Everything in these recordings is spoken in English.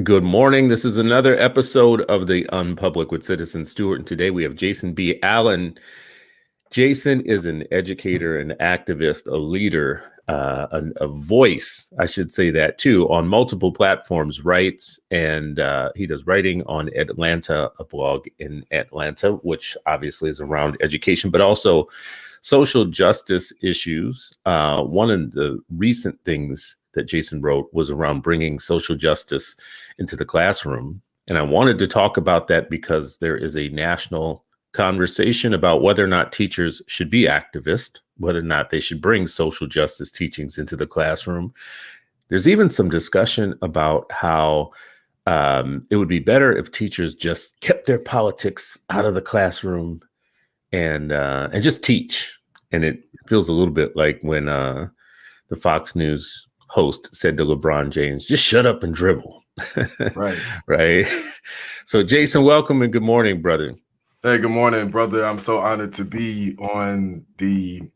Good morning. This is another episode of the Unpublic with Citizen Stewart. And today we have Jason B. Allen. Jason is an educator, an activist, a leader, a voice, I should say that too, on multiple platforms, writes, and he does writing on Atlanta, a blog in Atlanta, which obviously is around education, but also social justice issues. One of the recent things that Jason wrote was around bringing social justice into the classroom. And I wanted to talk about that because there is a national conversation about whether or not teachers should be activists, whether or not they should bring social justice teachings into the classroom. There's even some discussion about how it would be better if teachers just kept their politics out of the classroom and just teach. And it feels a little bit like when the Fox News host said to LeBron James, just shut up and dribble. Right. Right. So, Jason, welcome and good morning, brother. Hey, good morning, brother. I'm so honored to be on the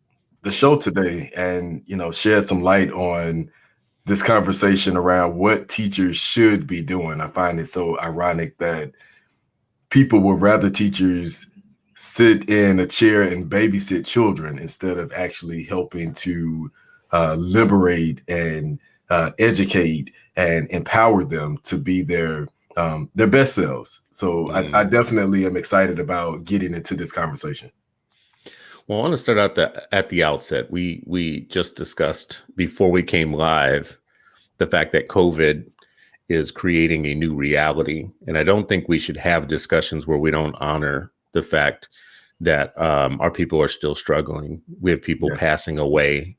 show today and, shed some light on this conversation around what teachers should be doing. I find it so ironic that people would rather teachers sit in a chair and babysit children instead of actually helping to liberate and educate and empower them to be their best selves. So I definitely am excited about getting into this conversation. Well, I want to start out at the outset. We just discussed before we came live the fact that COVID is creating a new reality, and I don't think we should have discussions where we don't honor the fact that our people are still struggling. We have people passing away.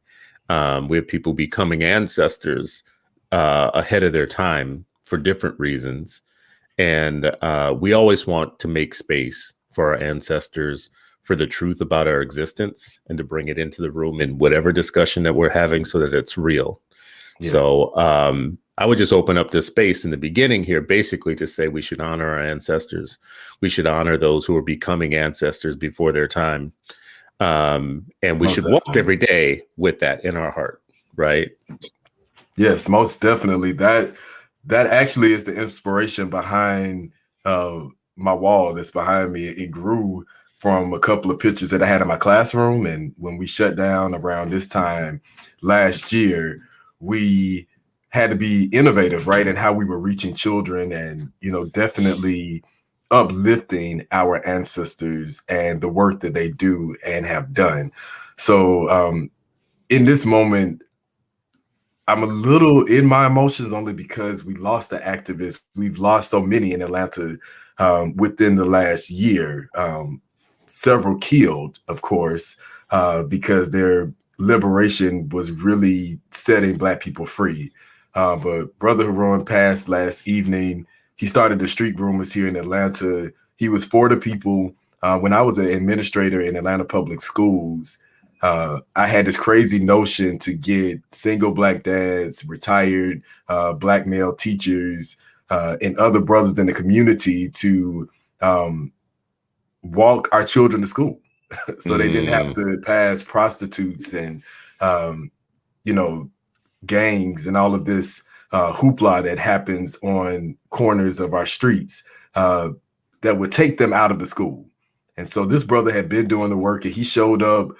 We have people becoming ancestors ahead of their time for different reasons. And we always want to make space for our ancestors, for the truth about our existence, and to bring it into the room in whatever discussion that we're having so that it's real. Yeah. So I would just open up this space in the beginning here, basically to say we should honor our ancestors. We should honor those who are becoming ancestors before their time. And we should walk every day with that in our heart, right? Yes, most definitely. That actually is the inspiration behind my wall that's behind me. It grew from a couple of pictures that I had in my classroom. And when we shut down around this time last year, we had to be innovative, right? And how we were reaching children and, definitely uplifting our ancestors and the work that they do and have done. So in this moment, I'm a little in my emotions only because we lost the activists. We've lost so many in Atlanta within the last year. Several killed, of course, because their liberation was really setting Black people free. But Brother Haron passed last evening. He started the street rumors here in Atlanta. He was for the people. When I was an administrator in Atlanta Public Schools, I had this crazy notion to get single Black dads, retired Black male teachers, and other brothers in the community to walk our children to school so they didn't have to pass prostitutes and, gangs and all of this hoopla that happens on corners of our streets that would take them out of the school. And so this brother had been doing the work, and he showed up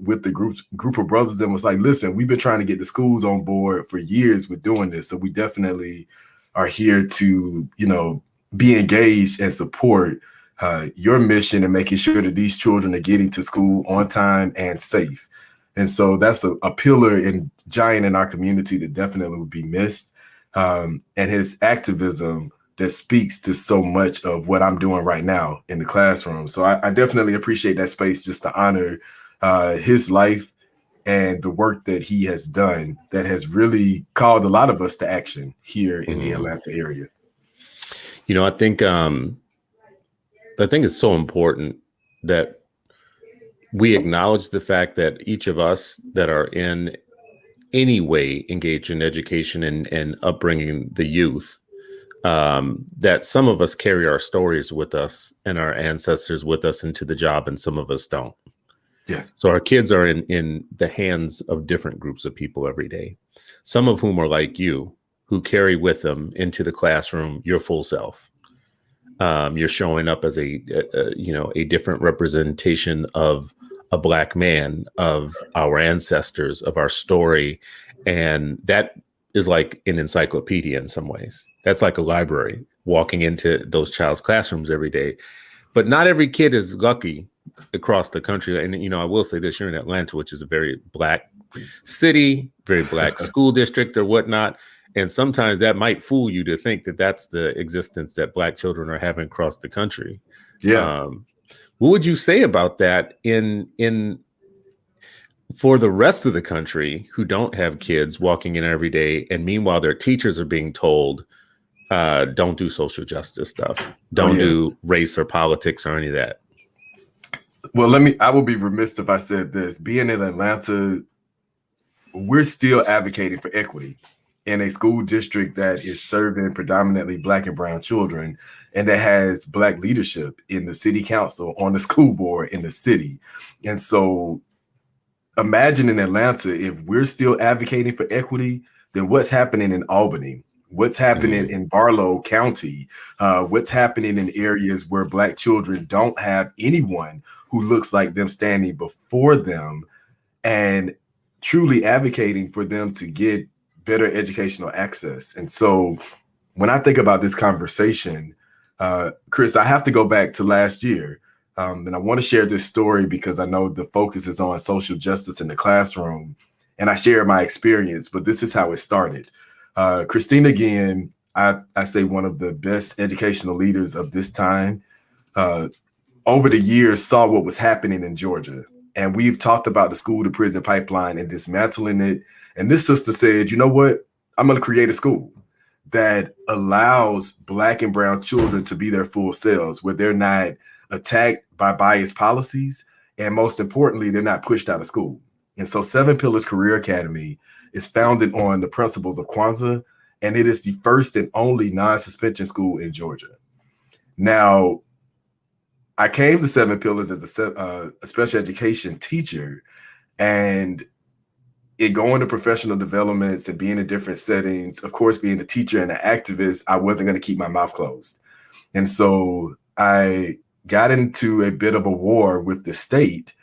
with the group of brothers and was like, listen, we've been trying to get the schools on board for years with doing this. So we definitely are here to, be engaged and support your mission and making sure that these children are getting to school on time and safe. And so that's a pillar and giant in our community that definitely would be missed. And his activism that speaks to so much of what I'm doing right now in the classroom. So I definitely appreciate that space just to honor his life and the work that he has done that has really called a lot of us to action here in the Atlanta area. I think it's so important that we acknowledge the fact that each of us that are in any way engaged in education and upbringing the youth, that some of us carry our stories with us and our ancestors with us into the job, and some of us don't. Yeah. So our kids are in the hands of different groups of people every day, some of whom are like you, who carry with them into the classroom your full self. You're showing up as a different representation of a Black man, of our ancestors, of our story. And that is like an encyclopedia in some ways. That's like a library, walking into those child's classrooms every day. But not every kid is lucky across the country. And, I will say this, you're in Atlanta, which is a very Black city, very Black school district or whatnot. And sometimes that might fool you to think that that's the existence that Black children are having across the country. Yeah. What would you say about that for the rest of the country who don't have kids walking in every day, and meanwhile their teachers are being told, don't do social justice stuff, don't do race or politics or any of that? Well, I would be remiss if I said this. Being in Atlanta, we're still advocating for equity in a school district that is serving predominantly Black and brown children, and that has Black leadership in the city council, on the school board, in the city. And so imagine in Atlanta, if we're still advocating for equity, then what's happening in Albany? What's happening in Barlow County? What's happening in areas where Black children don't have anyone who looks like them standing before them and truly advocating for them to get better educational access? And so when I think about this conversation, Chris, I have to go back to last year. And I want to share this story because I know the focus is on social justice in the classroom, and I share my experience, but this is how it started. Christina Guillen, I say one of the best educational leaders of this time, over the years saw what was happening in Georgia. And we've talked about the school to prison pipeline and dismantling it. And this sister said, you know what? I'm going to create a school that allows Black and brown children to be their full selves, where they're not attacked by biased policies. And most importantly, they're not pushed out of school. And so Seven Pillars Career Academy is founded on the principles of Kwanzaa, and it is the first and only non-suspension school in Georgia. Now, I came to Seven Pillars as a special education teacher, and going to professional developments and being in different settings, of course, being a teacher and an activist, I wasn't going to keep my mouth closed. And so I got into a bit of a war with the state,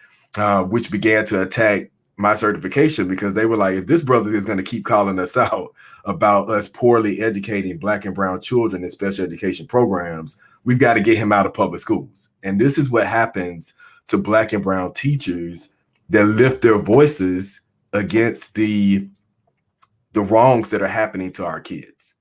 which began to attack my certification, because they were like, if this brother is going to keep calling us out about us poorly educating Black and brown children in special education programs, we've got to get him out of public schools. And this is what happens to Black and brown teachers that lift their voices against the wrongs that are happening to our kids.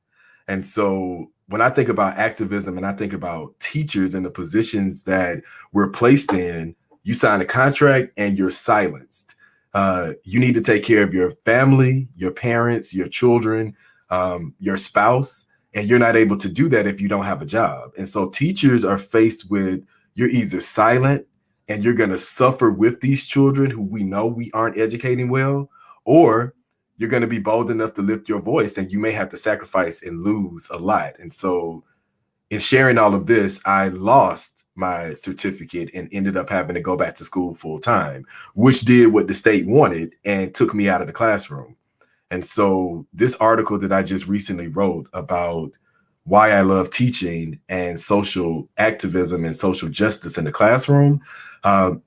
And so when I think about activism and I think about teachers and the positions that we're placed in, you sign a contract and you're silenced. You need to take care of your family, your parents, your children, your spouse, and you're not able to do that if you don't have a job. And so teachers are faced with, you're either silent and you're going to suffer with these children who we know we aren't educating well, or you're going to be bold enough to lift your voice, and you may have to sacrifice and lose a lot. And so in sharing all of this, I lost my certificate and ended up having to go back to school full time, which did what the state wanted and took me out of the classroom. And so this article that I just recently wrote about why I love teaching and social activism and social justice in the classroom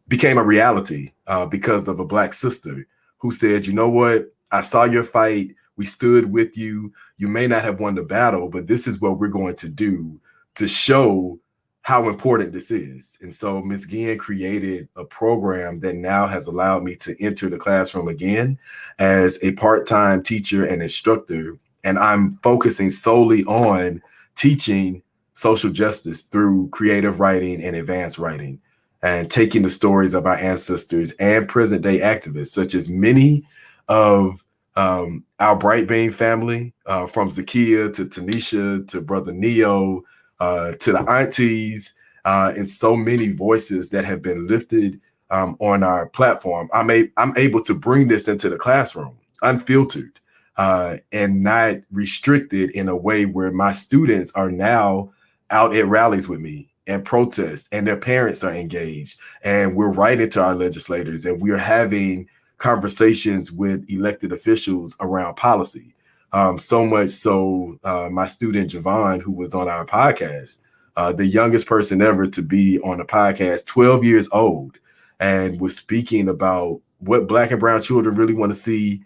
became a reality because of a Black sister who said, you know what? I saw your fight. We stood with you. You may not have won the battle, but this is what we're going to do to show how important this is. And so Ms. Guillen created a program that now has allowed me to enter the classroom again as a part-time teacher and instructor. And I'm focusing solely on teaching social justice through creative writing and advanced writing, and taking the stories of our ancestors and present day activists, such as many of our Bright Bean family, from Zakia to Tanisha to Brother Neo, to the aunties, and so many voices that have been lifted on our platform. I'm able to bring this into the classroom unfiltered and not restricted in a way where my students are now out at rallies with me and protest, and their parents are engaged, and we're writing to our legislators, and we're having conversations with elected officials around policy. So much so, my student Javon, who was on our podcast, the youngest person ever to be on a podcast, 12 years old, and was speaking about what Black and brown children really want to see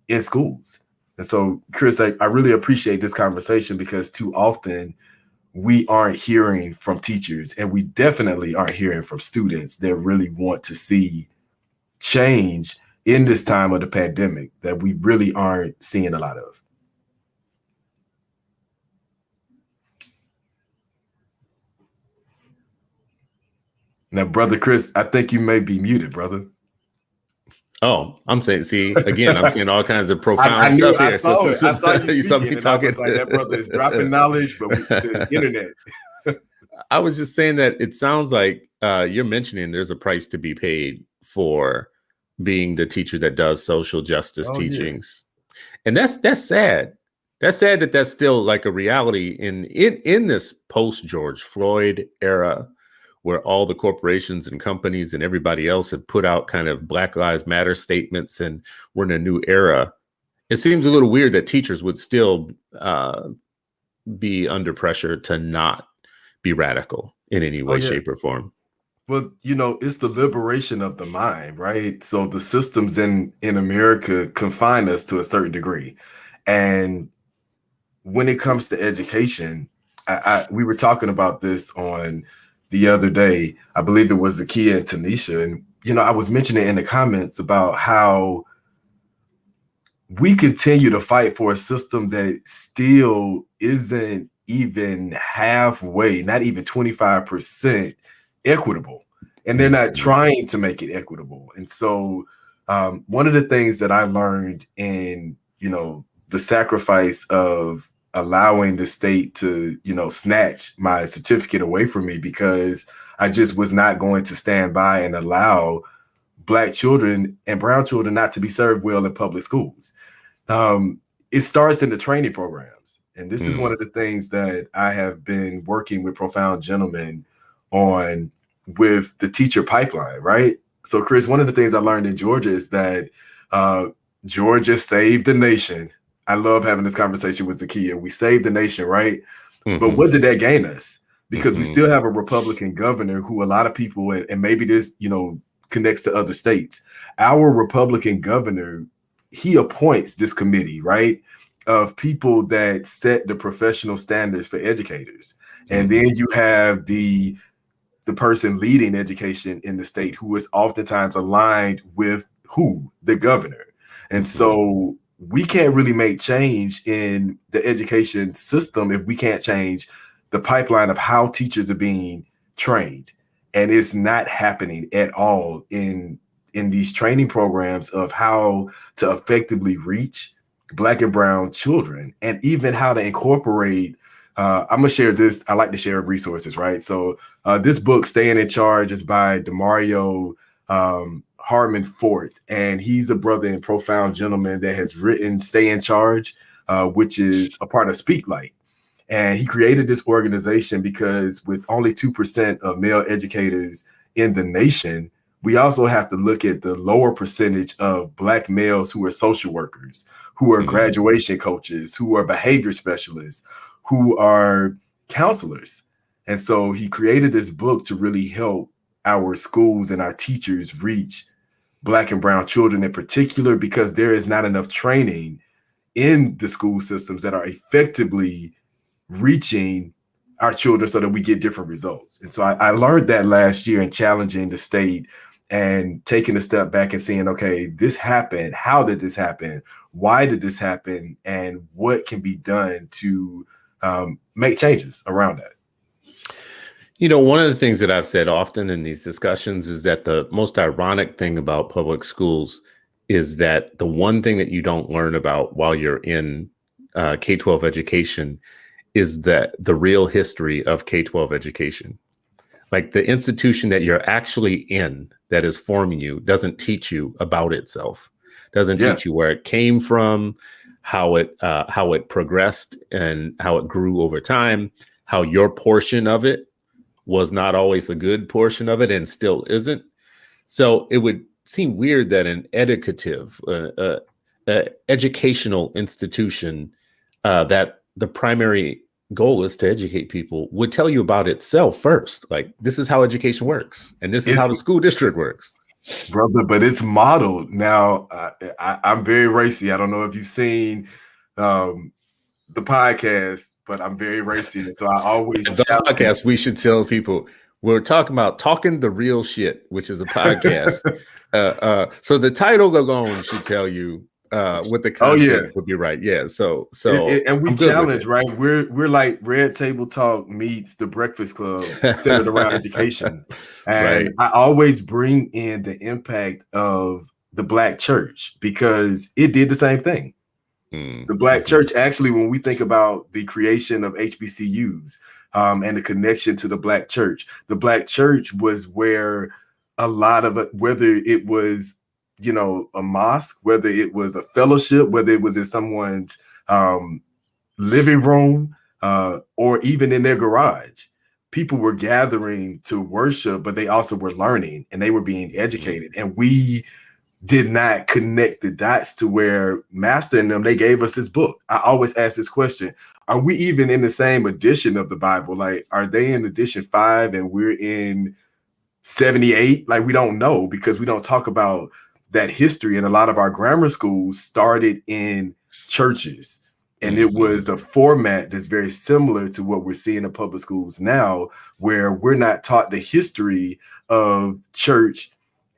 in schools. And so, Chris, I really appreciate this conversation because too often we aren't hearing from teachers, and we definitely aren't hearing from students that really want to see change in this time of the pandemic that we really aren't seeing a lot of. Now, brother Chris, I think you may be muted, brother. Oh, I'm saying, see, again, I'm seeing all kinds of profound I stuff I here. saw it. I saw you saw speaking, me and talking. I was like, that brother is dropping knowledge, but with the internet. I was just saying that it sounds like you're mentioning there's a price to be paid for being the teacher that does social justice teachings. Yeah. And that's sad. That's sad that that's still like a reality in this post George Floyd era, where all the corporations and companies and everybody else have put out kind of Black Lives Matter statements, and we're in a new era. It seems a little weird that teachers would still be under pressure to not be radical in any way, shape, or form. Well, it's the liberation of the mind, right? So the systems in America confine us to a certain degree. And when it comes to education, we were talking about this on the other day. I believe it was Zakia and Tanisha. And, I was mentioning in the comments about how we continue to fight for a system that still isn't even halfway, not even 25% equitable. And they're not trying to make it equitable. And so one of the things that I learned in, the sacrifice of allowing the state to, snatch my certificate away from me because I just was not going to stand by and allow Black children and brown children not to be served well in public schools. It starts in the training programs. And this is one of the things that I have been working with Profound Gentlemen on with the teacher pipeline, right? So, Chris, one of the things I learned in Georgia is that Georgia saved the nation. I love having this conversation with Zakia. We saved the nation, right? But what did that gain us? Because we still have a Republican governor who a lot of people, and maybe this, connects to other states. Our Republican governor, he appoints this committee, right, of people that set the professional standards for educators. And then you have the person leading education in the state who is oftentimes aligned with the governor. And so we can't really make change in the education system if we can't change the pipeline of how teachers are being trained. And it's not happening at all in these training programs of how to effectively reach Black and brown children, and even how to incorporate. I'm gonna share this. I like to share resources, right? So this book, Staying in Charge, is by Demario Harmon Fort, and he's a brother and profound gentleman that has written Stay in Charge, which is a part of Speak Light. And he created this organization because with only 2% of male educators in the nation, we also have to look at the lower percentage of Black males who are social workers, who are graduation coaches, who are behavior specialists, who are counselors. And so he created this book to really help our schools and our teachers reach Black and brown children in particular, because there is not enough training in the school systems that are effectively reaching our children so that we get different results. And so I learned that last year in challenging the state and taking a step back and saying, okay, this happened. How did this happen? Why did this happen? And what can be done to make changes around that? One of the things that I've said often in these discussions is that the most ironic thing about public schools is that the one thing that you don't learn about while you're in K-12 education is that the real history of K-12 education. Like the institution that you're actually in that is forming you doesn't teach you about itself, doesn't teach you where it came from, how it progressed and how it grew over time, how your portion of it was not always a good portion of it and still isn't. So it would seem weird that an educative, educational institution that the primary goal is to educate people would tell you about itself first. Like, this is how education works, and this is how It's the school district works. brother, but it's modeled now. I'm very racy. I don't know if you've seen the podcast, but I'm very racy, and so I always The challenge. podcast, we should tell people we're talking about Talking the Real Shit, which is a podcast. So the title alone should tell you what the Oh yeah, content would be, right? Yeah. So and we I'm good with challenge, it. right? We're like Red Table Talk meets the Breakfast Club, centered around education, and Right. I always bring in the impact of the Black church because it did the same thing. The Black church, actually, when we think about the creation of HBCUs and the connection to the Black church was where a lot of it, whether it was, a mosque, whether it was a fellowship, whether it was in someone's living room or even in their garage, people were gathering to worship, but they also were learning and they were being educated. And we did not connect the dots to where Master and them, they gave us this book. I always ask this question: are we even in the same edition of the Bible? Like, are they in edition 5 and we're in 78? Like, we don't know because we don't talk about that history. And a lot of our grammar schools started in churches. And it was a format that's very similar to what we're seeing in public schools now, where we're not taught the history of church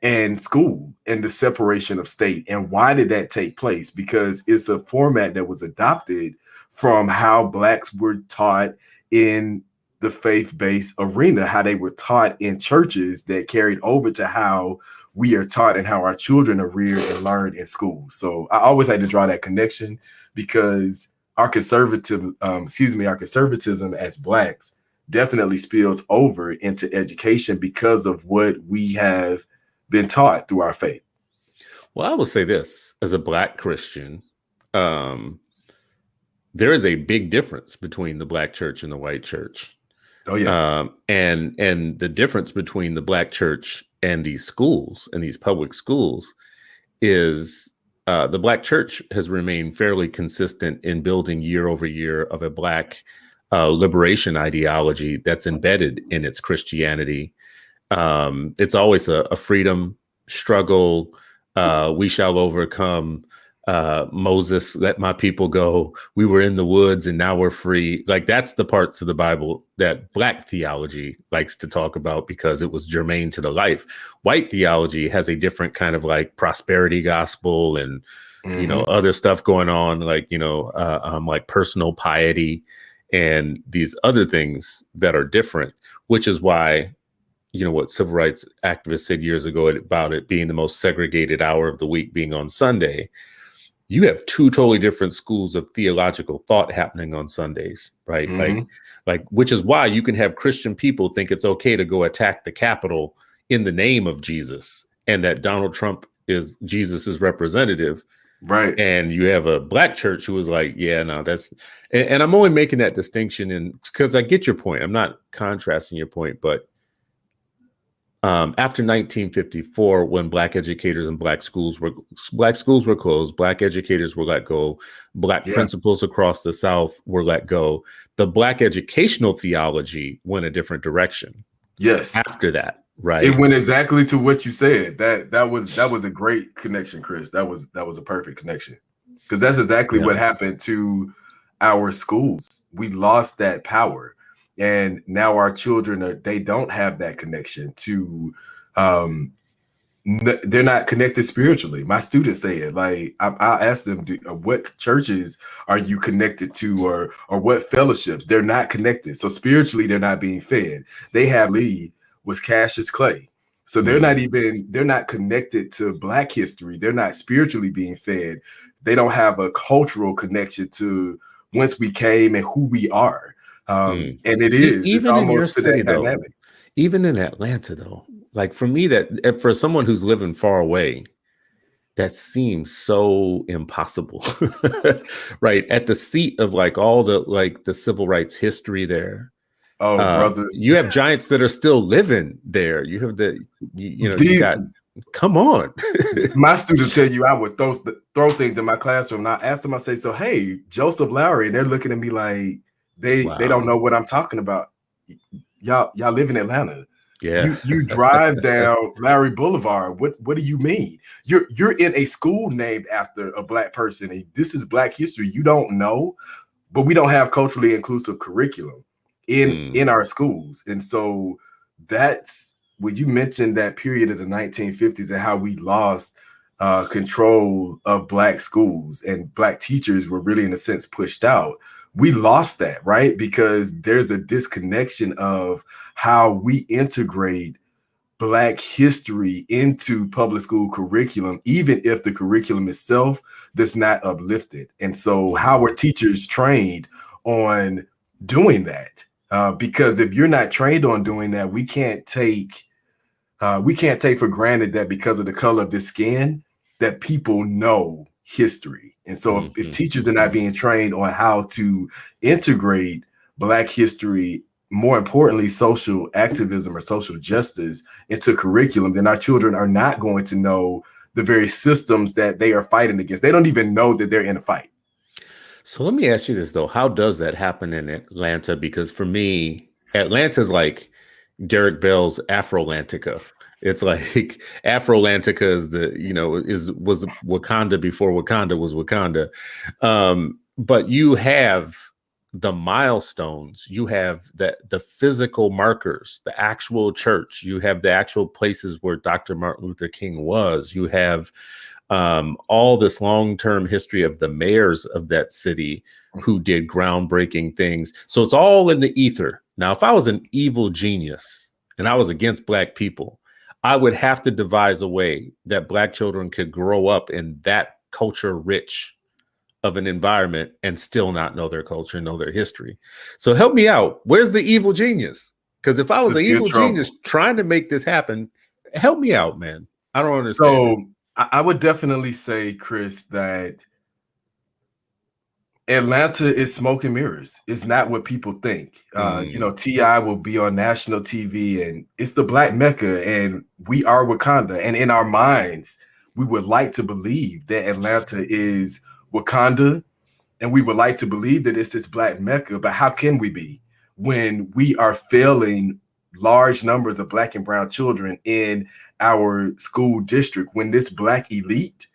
and school and the separation of state. And why did that take place? Because it's a format that was adopted from how Blacks were taught in the faith-based arena, how they were taught in churches that carried over to how we are taught and how our children are reared and learned in school. So I always like to draw that connection because our conservatism as Blacks definitely spills over into education because of what we have been taught through our faith. Well, I will say this: as a Black Christian, there is a big difference between the Black church and the white church. Oh yeah. And the difference between the Black church and these schools and these public schools is the Black church has remained fairly consistent in building year over year of a Black liberation ideology that's embedded in its Christianity. It's always a freedom struggle. We shall overcome. Moses, let my people go. We were in the woods and now we're free. Like, that's the parts of the Bible that Black theology likes to talk about because it was germane to the life. White theology has a different kind of like prosperity gospel and, other stuff going on, like, like personal piety and these other things that are different, which is why, what civil rights activists said years ago about it being the most segregated hour of the week being on Sunday. You have two totally different schools of theological thought happening on Sundays, right? Like, which is why you can have Christian people think it's okay to go attack the Capitol in the name of Jesus and that Donald Trump is Jesus's representative. Right. And you have a Black church who is like, yeah, no, that's, and I'm only making that distinction because I get your point. I'm not contrasting your point, but after 1954, when Black educators and Black schools were closed, Black educators were let go, Black principals across the South were let go. The Black educational theology went a different direction. Yes. After that, right? It went exactly to what you said. That was a great connection, Chris. That was a perfect connection because that's exactly what happened to our schools. We lost that power. And now our children they don't have that connection to, they're not connected spiritually. My students say it. Like, I ask them, what churches are you connected to, or what fellowships? They're not connected. So spiritually, they're not being fed. They have Lee was Cassius Clay. So they're not connected to Black history. They're not spiritually being fed. They don't have a cultural connection to whence we came and who we are. And it's even in your almost to city, that though, dynamic. even in Atlanta, though, like for me, that for someone who's living far away, that seems so impossible, right? At the seat of like all the civil rights history there. Oh, brother, you have giants that are still living there. You have you got Come on. My students tell you I would throw things in my classroom. And I ask them, I say, so hey, Joseph Lowry, and they're looking at me like they don't Wow. know what I'm talking about. Y'all live in Atlanta. Yeah. You drive down Larry Boulevard. What do you mean? You're in a school named after a Black person, and this is Black history. You don't know, but we don't have culturally inclusive curriculum in our schools. And so that's when you mentioned that period of the 1950s and how we lost control of Black schools and Black teachers were really, in a sense, pushed out. We lost that, right? Because there's a disconnection of how we integrate Black history into public school curriculum, even if the curriculum itself does not uplift it. And so, how are teachers trained on doing that? Because if you're not trained on doing that, we can't take for granted that because of the color of the skin, that people know history. And so, if teachers are not being trained on how to integrate Black history, more importantly, social activism or social justice into curriculum, then our children are not going to know the very systems that they are fighting against. They don't even know that they're in a fight. So let me ask you this though. How does that happen in Atlanta? Because for me, Atlanta's like Derek Bell's Afrolantica. It's like Afrolantica is was Wakanda before Wakanda was Wakanda. But you have the milestones, you have the physical markers, the actual church, you have the actual places where Dr. Martin Luther King was, you have all this long-term history of the mayors of that city who did groundbreaking things. So it's all in the ether. Now, if I was an evil genius and I was against Black people, I would have to devise a way that Black children could grow up in that culture rich of an environment and still not know their culture, know their history. So help me out. Where's the evil genius? Because if I was an evil genius trying to make this happen, help me out, man. I don't understand. So I would definitely say, Chris, that Atlanta is smoke and mirrors. It's not what people think. T.I. will be on national TV and it's the Black Mecca and we are Wakanda. And in our minds, we would like to believe that Atlanta is Wakanda and we would like to believe that it's this Black Mecca. But how can we be when we are failing large numbers of Black and brown children in our school district, when this Black elite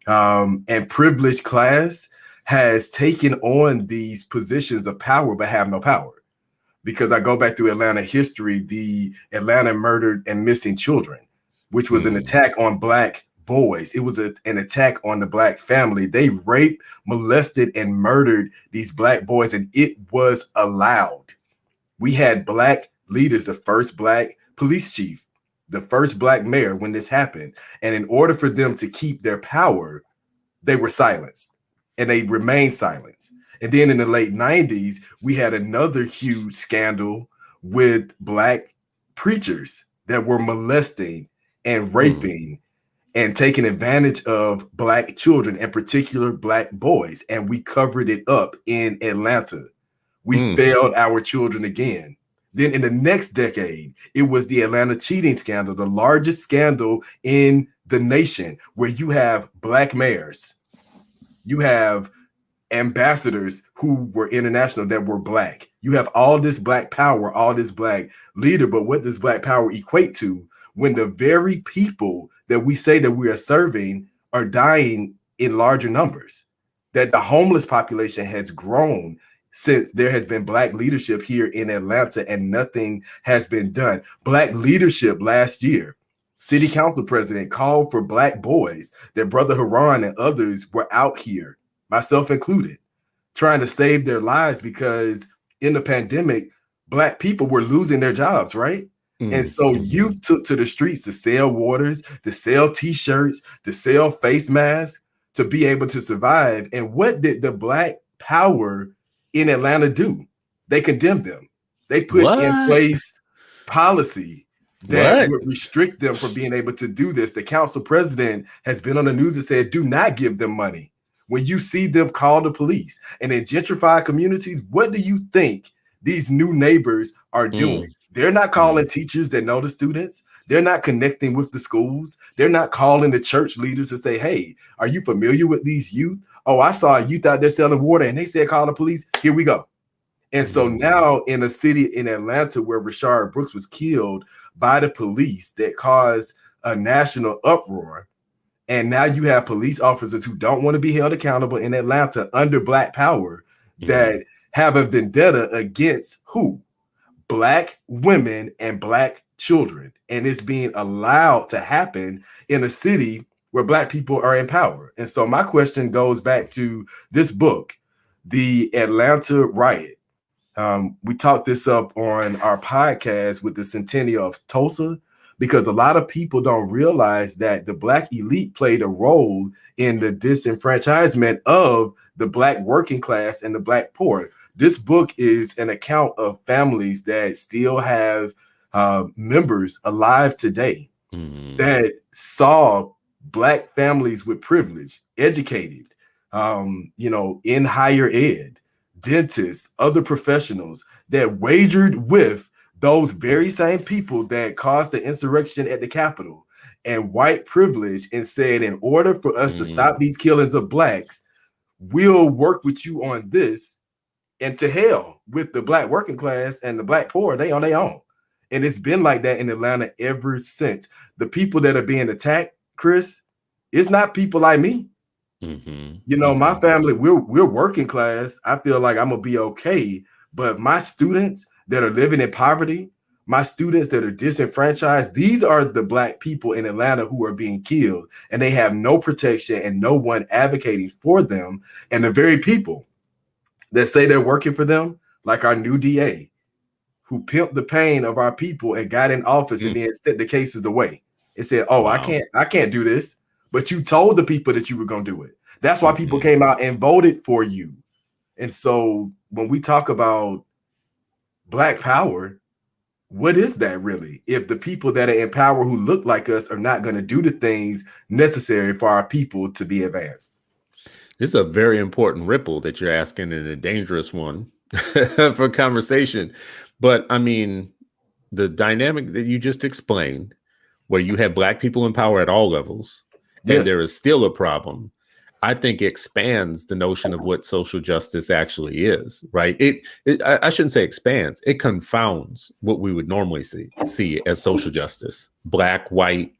and privileged class has taken on these positions of power but have no power? Because I go back through Atlanta history, the Atlanta murdered and missing children, which was an attack on Black boys. It was an attack on the Black family. They raped, molested, and murdered these Black boys, and it was allowed. We had Black leaders, the first Black police chief, the first Black mayor when this happened. And in order for them to keep their power, they were silenced and they remained silent. And then in the late 90s, we had another huge scandal with Black preachers that were molesting and raping and taking advantage of Black children, in particular Black boys. And we covered it up in Atlanta. We failed our children again. Then in the next decade, it was the Atlanta cheating scandal, the largest scandal in the nation, where you have Black mayors, you have ambassadors who were international that were Black. You have all this Black power, all this Black leader, but what does Black power equate to when the very people that we say that we are serving are dying in larger numbers? That the homeless population has grown since there has been Black leadership here in Atlanta and nothing has been done. Black leadership last year, city council president called for Black boys, that Brother Haran and others were out here, myself included, trying to save their lives because in the pandemic, Black people were losing their jobs, right? And so youth took to the streets to sell waters, to sell t-shirts, to sell face masks, to be able to survive. And what did the Black power in Atlanta do? They condemned them. They put in place policy that would restrict them from being able to do this. The council president has been on the news and said, do not give them money. When you see them, call the police. And in gentrified communities, what do you think these new neighbors are doing? They're not calling Mm, teachers that know the students. They're not connecting with the schools. They're not calling the church leaders to say, hey, are you familiar with these youth? Oh, I saw a youth out there selling water and they said, call the police. Here we go. And so mm, now in a city in Atlanta where Rashard Brooks was killed by the police that caused a national uproar, and now you have police officers who don't want to be held accountable in Atlanta under Black power mm, that have a vendetta against who? Black women and Black children. And it's being allowed to happen in a city where Black people are in power. And so my question goes back to this book, The Atlanta Riot. We talked this up on our podcast with the centennial of Tulsa, because a lot of people don't realize that the Black elite played a role in the disenfranchisement of the Black working class and the Black poor. This book is an account of families that still have members alive today mm, that saw Black families with privilege, educated, in higher ed, dentists, other professionals that wagered with those very same people that caused the insurrection at the Capitol and white privilege and said, in order for us to mm, stop these killings of Blacks, we'll work with you on this, and to hell with the Black working class and the Black poor, they on their own. And it's been like that in Atlanta ever since. The people that are being attacked, Chris, it's not people like me. mhm, My mhm, family, we're working class. I feel like I'm gonna be okay. But my students that are living in poverty, my students that are disenfranchised, these are the Black people in Atlanta who are being killed, and they have no protection and no one advocating for them. And the very people that say they're working for them, like our new DA, who pimped the pain of our people and got in office and mm. then sent the cases away and said, "Oh, I Wow. can't, I can't do this." But you told the people that you were going to do it. That's why people Mhm. came out and voted for you. And so when we talk about Black power, what is that really? If the people that are in power who look like us are not going to do the things necessary for our people to be advanced. This is a very important ripple that you're asking and a dangerous one for conversation. But I mean, the dynamic that you just explained, where you have Black people in power at all levels, and Yes. there is still a problem, I think expands the notion of what social justice actually is, right? I shouldn't say expands, it confounds what we would normally see as social justice, Black, white,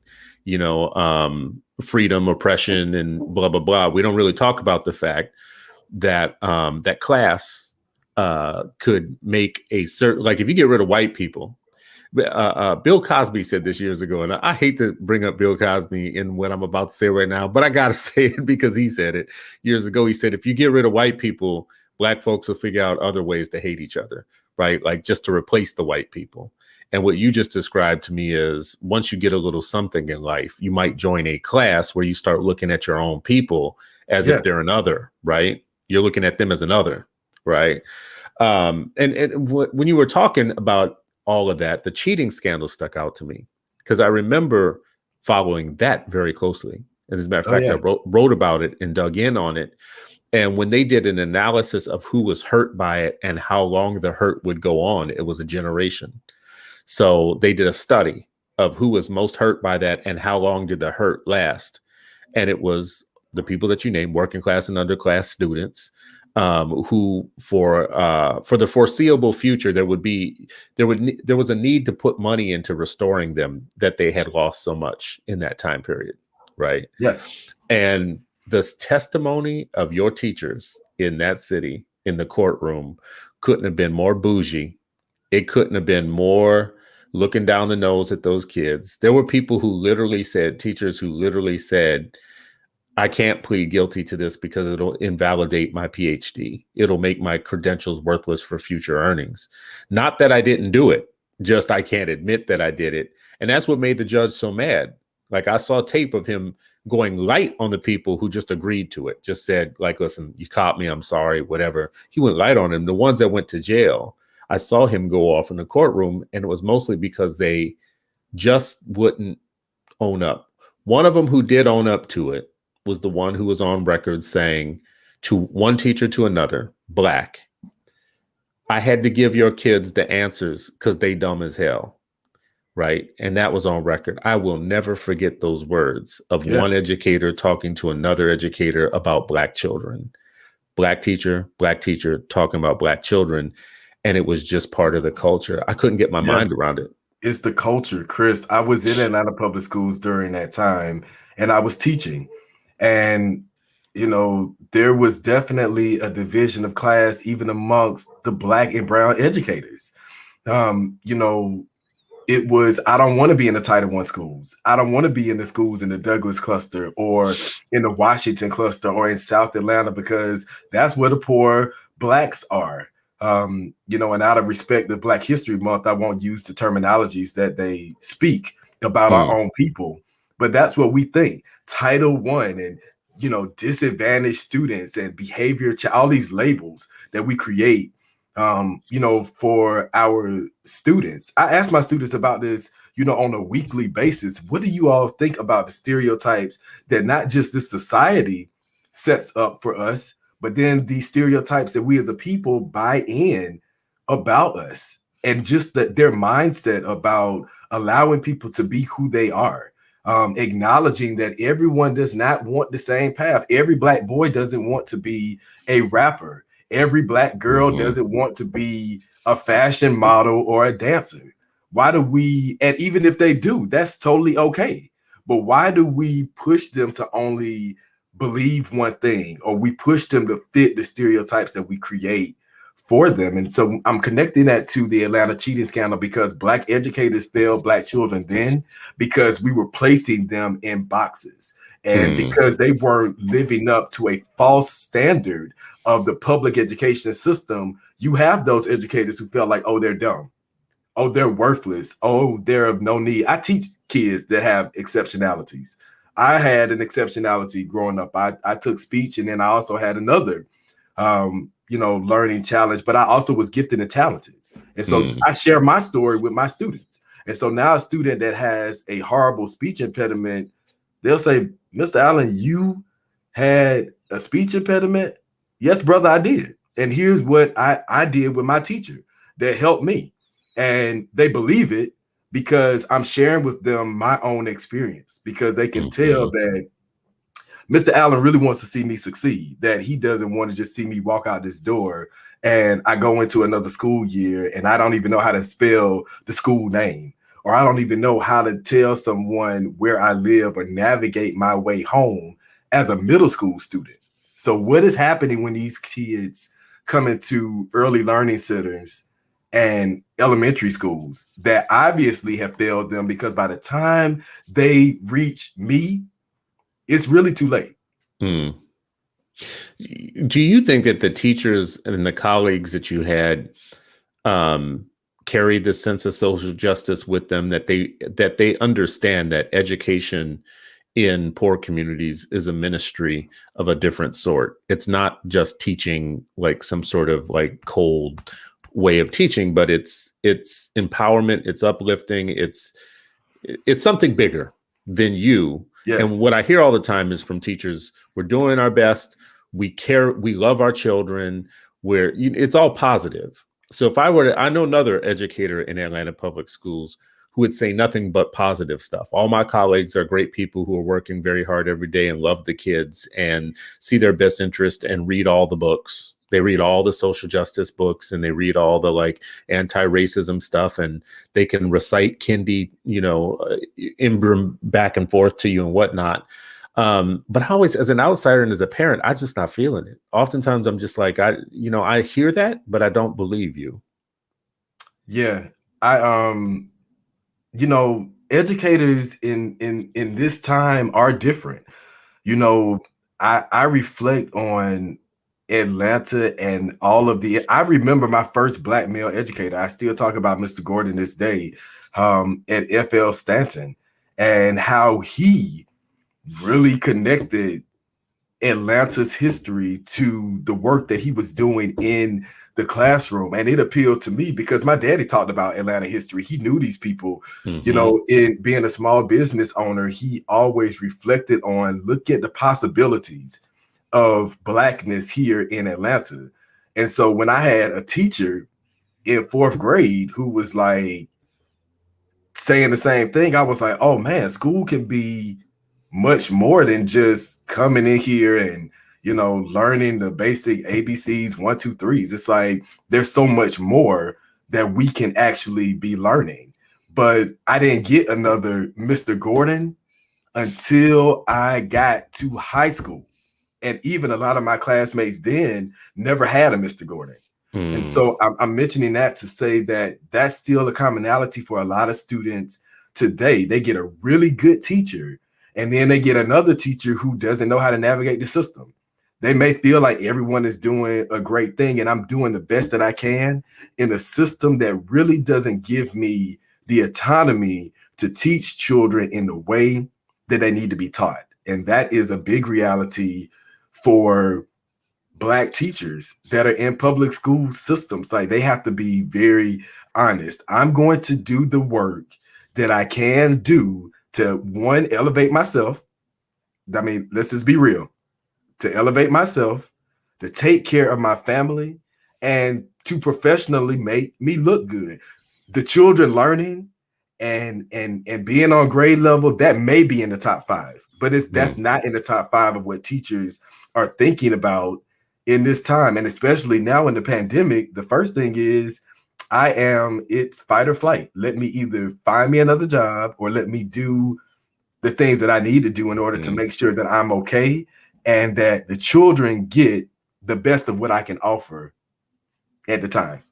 freedom, oppression, and blah blah blah. We don't really talk about the fact that that class could make a certain, like if you get rid of white people. Bill Cosby said this years ago, and I hate to bring up Bill Cosby in what I'm about to say right now, but I got to say it because he said it years ago. He said, if you get rid of white people, Black folks will figure out other ways to hate each other, right? Like just to replace the white people. And what you just described to me is once you get a little something in life, you might join a class where you start looking at your own people as if Yes. they're another, right? You're looking at them as another, right? When you were talking about all of that, the cheating scandal stuck out to me because I remember following that very closely. As a matter of Oh fact, I yeah. wrote about it and dug in on it. And when they did an analysis of who was hurt by it and how long the hurt would go on, it was a generation. So they did a study of who was most hurt by that and how long did the hurt last. And it was the people that you named, working class and underclass students, who for the foreseeable future there was a need to put money into restoring them that they had lost so much in that time period, right? Yes. And this testimony of your teachers in that city in the courtroom couldn't have been more bougie. It couldn't have been more looking down the nose at those kids. There were people who literally said, teachers who literally said, I can't plead guilty to this because it'll invalidate my PhD. It'll make my credentials worthless for future earnings. Not that I didn't do it, just I can't admit that I did it. And that's what made the judge so mad. Like I saw tape of him going light on the people who just agreed to it, just said, like, listen, you caught me, I'm sorry, whatever. He went light on them. The ones that went to jail, I saw him go off in the courtroom, and it was mostly because they just wouldn't own up. One of them who did own up to it was the one who was on record saying to one teacher to another, Black, I had to give your kids the answers because they dumb as hell. Right. And that was on record. I will never forget those words of Yeah. one educator talking to another educator about Black children. Black teacher talking about Black children. And it was just part of the culture. I couldn't get my Yeah. mind around it. It's the culture, Chris. I was in Atlanta public schools during that time and I was teaching. And, there was definitely a division of class, even amongst the Black and brown educators. You know, it was, I don't want to be in the Title I schools. I don't want to be in the schools in the Douglas cluster or in the Washington cluster or in South Atlanta because that's where the poor Blacks are. And out of respect of Black History Month, I won't use the terminologies that they speak about our own people, but that's what we think. Title I and disadvantaged students and behavior, all these labels that we create for our students. I ask my students about this, on a weekly basis. What do you all think about the stereotypes that not just this society sets up for us, but then the stereotypes that we as a people buy in about us and just their mindset about allowing people to be who they are, acknowledging that everyone does not want the same path. Every Black boy doesn't want to be a rapper. Every Black girl doesn't want to be a fashion model or a dancer. Why do we, and even if they do, that's totally okay. But why do we push them to only believe one thing, or we push them to fit the stereotypes that we create for them? And so I'm connecting that to the Atlanta cheating scandal because Black educators failed Black children then because we were placing them in boxes and because they weren't living up to a false standard of the public education system. You have those educators who felt like, oh, they're dumb. Oh, they're worthless. Oh, they're of no need. I teach kids that have exceptionalities. I had an exceptionality growing up. I took speech, and then I also had another, learning challenge, but I also was gifted and talented. And so I share my story with my students. And so now a student that has a horrible speech impediment, they'll say, Mr. Allen, you had a speech impediment? Yes, brother, I did. And here's what I did with my teacher that helped me. And they believe it because I'm sharing with them my own experience, because they can tell that Mr. Allen really wants to see me succeed, that he doesn't want to just see me walk out this door and I go into another school year and I don't even know how to spell the school name, or I don't even know how to tell someone where I live or navigate my way home as a middle school student. So what is happening when these kids come into early learning centers and elementary schools that obviously have failed them, because by the time they reach me, it's really too late. Do you think that the teachers and the colleagues that you had carry this sense of social justice with them, that they understand that education in poor communities is a ministry of a different sort? It's not just teaching like some sort of like cold way of teaching, but it's empowerment, it's uplifting, it's something bigger than you. Yes. And what I hear all the time is from teachers, we're doing our best, we care, we love our children, it's all positive. So if I know another educator in Atlanta public schools who would say nothing but positive stuff. All my colleagues are great people who are working very hard every day and love the kids and see their best interest and read all the books. They read all the social justice books and they read all the like anti-racism stuff, and they can recite Kendi, Ingram back and forth to you and whatnot. But I always, as an outsider and as a parent, I'm just not feeling it. Oftentimes I'm just like, I hear that, but I don't believe you. Yeah. Educators in this time are different. I reflect on Atlanta and all of I remember my first Black male educator. I still talk about Mr. Gordon this day, at FL Stanton, and how he really connected Atlanta's history to the work that he was doing in the classroom. And it appealed to me because my daddy talked about Atlanta history. He knew these people, in being a small business owner, he always reflected on, look at the possibilities of Blackness here in Atlanta. And so when I had a teacher in fourth grade who was like saying the same thing. I was like, oh man, school can be much more than just coming in here and, you know, learning the basic ABCs, one, two, threes. It's like there's so much more that we can actually be learning. But I didn't get another Mr. Gordon until I got to high school. And even a lot of my classmates then never had a Mr. Gordon. And so I'm mentioning that to say that that's still a commonality for a lot of students today. They get a really good teacher, and then they get another teacher who doesn't know how to navigate the system. They may feel like everyone is doing a great thing and I'm doing the best that I can in a system that really doesn't give me the autonomy to teach children in the way that they need to be taught. And that is a big reality for Black teachers that are in public school systems. Like, they have to be very honest. I'm going to do the work that I can do to, one, elevate myself. I mean, let's just be real, to elevate myself, to take care of my family, and to professionally make me look good. The children learning and being on grade level, that may be in the top 5, but that's not in the top 5 of what teachers are thinking about in this time. And especially now in the pandemic, the first thing is it's fight or flight. Let me either find me another job or let me do the things that I need to do in order to make sure that I'm okay and that the children get the best of what I can offer at the time.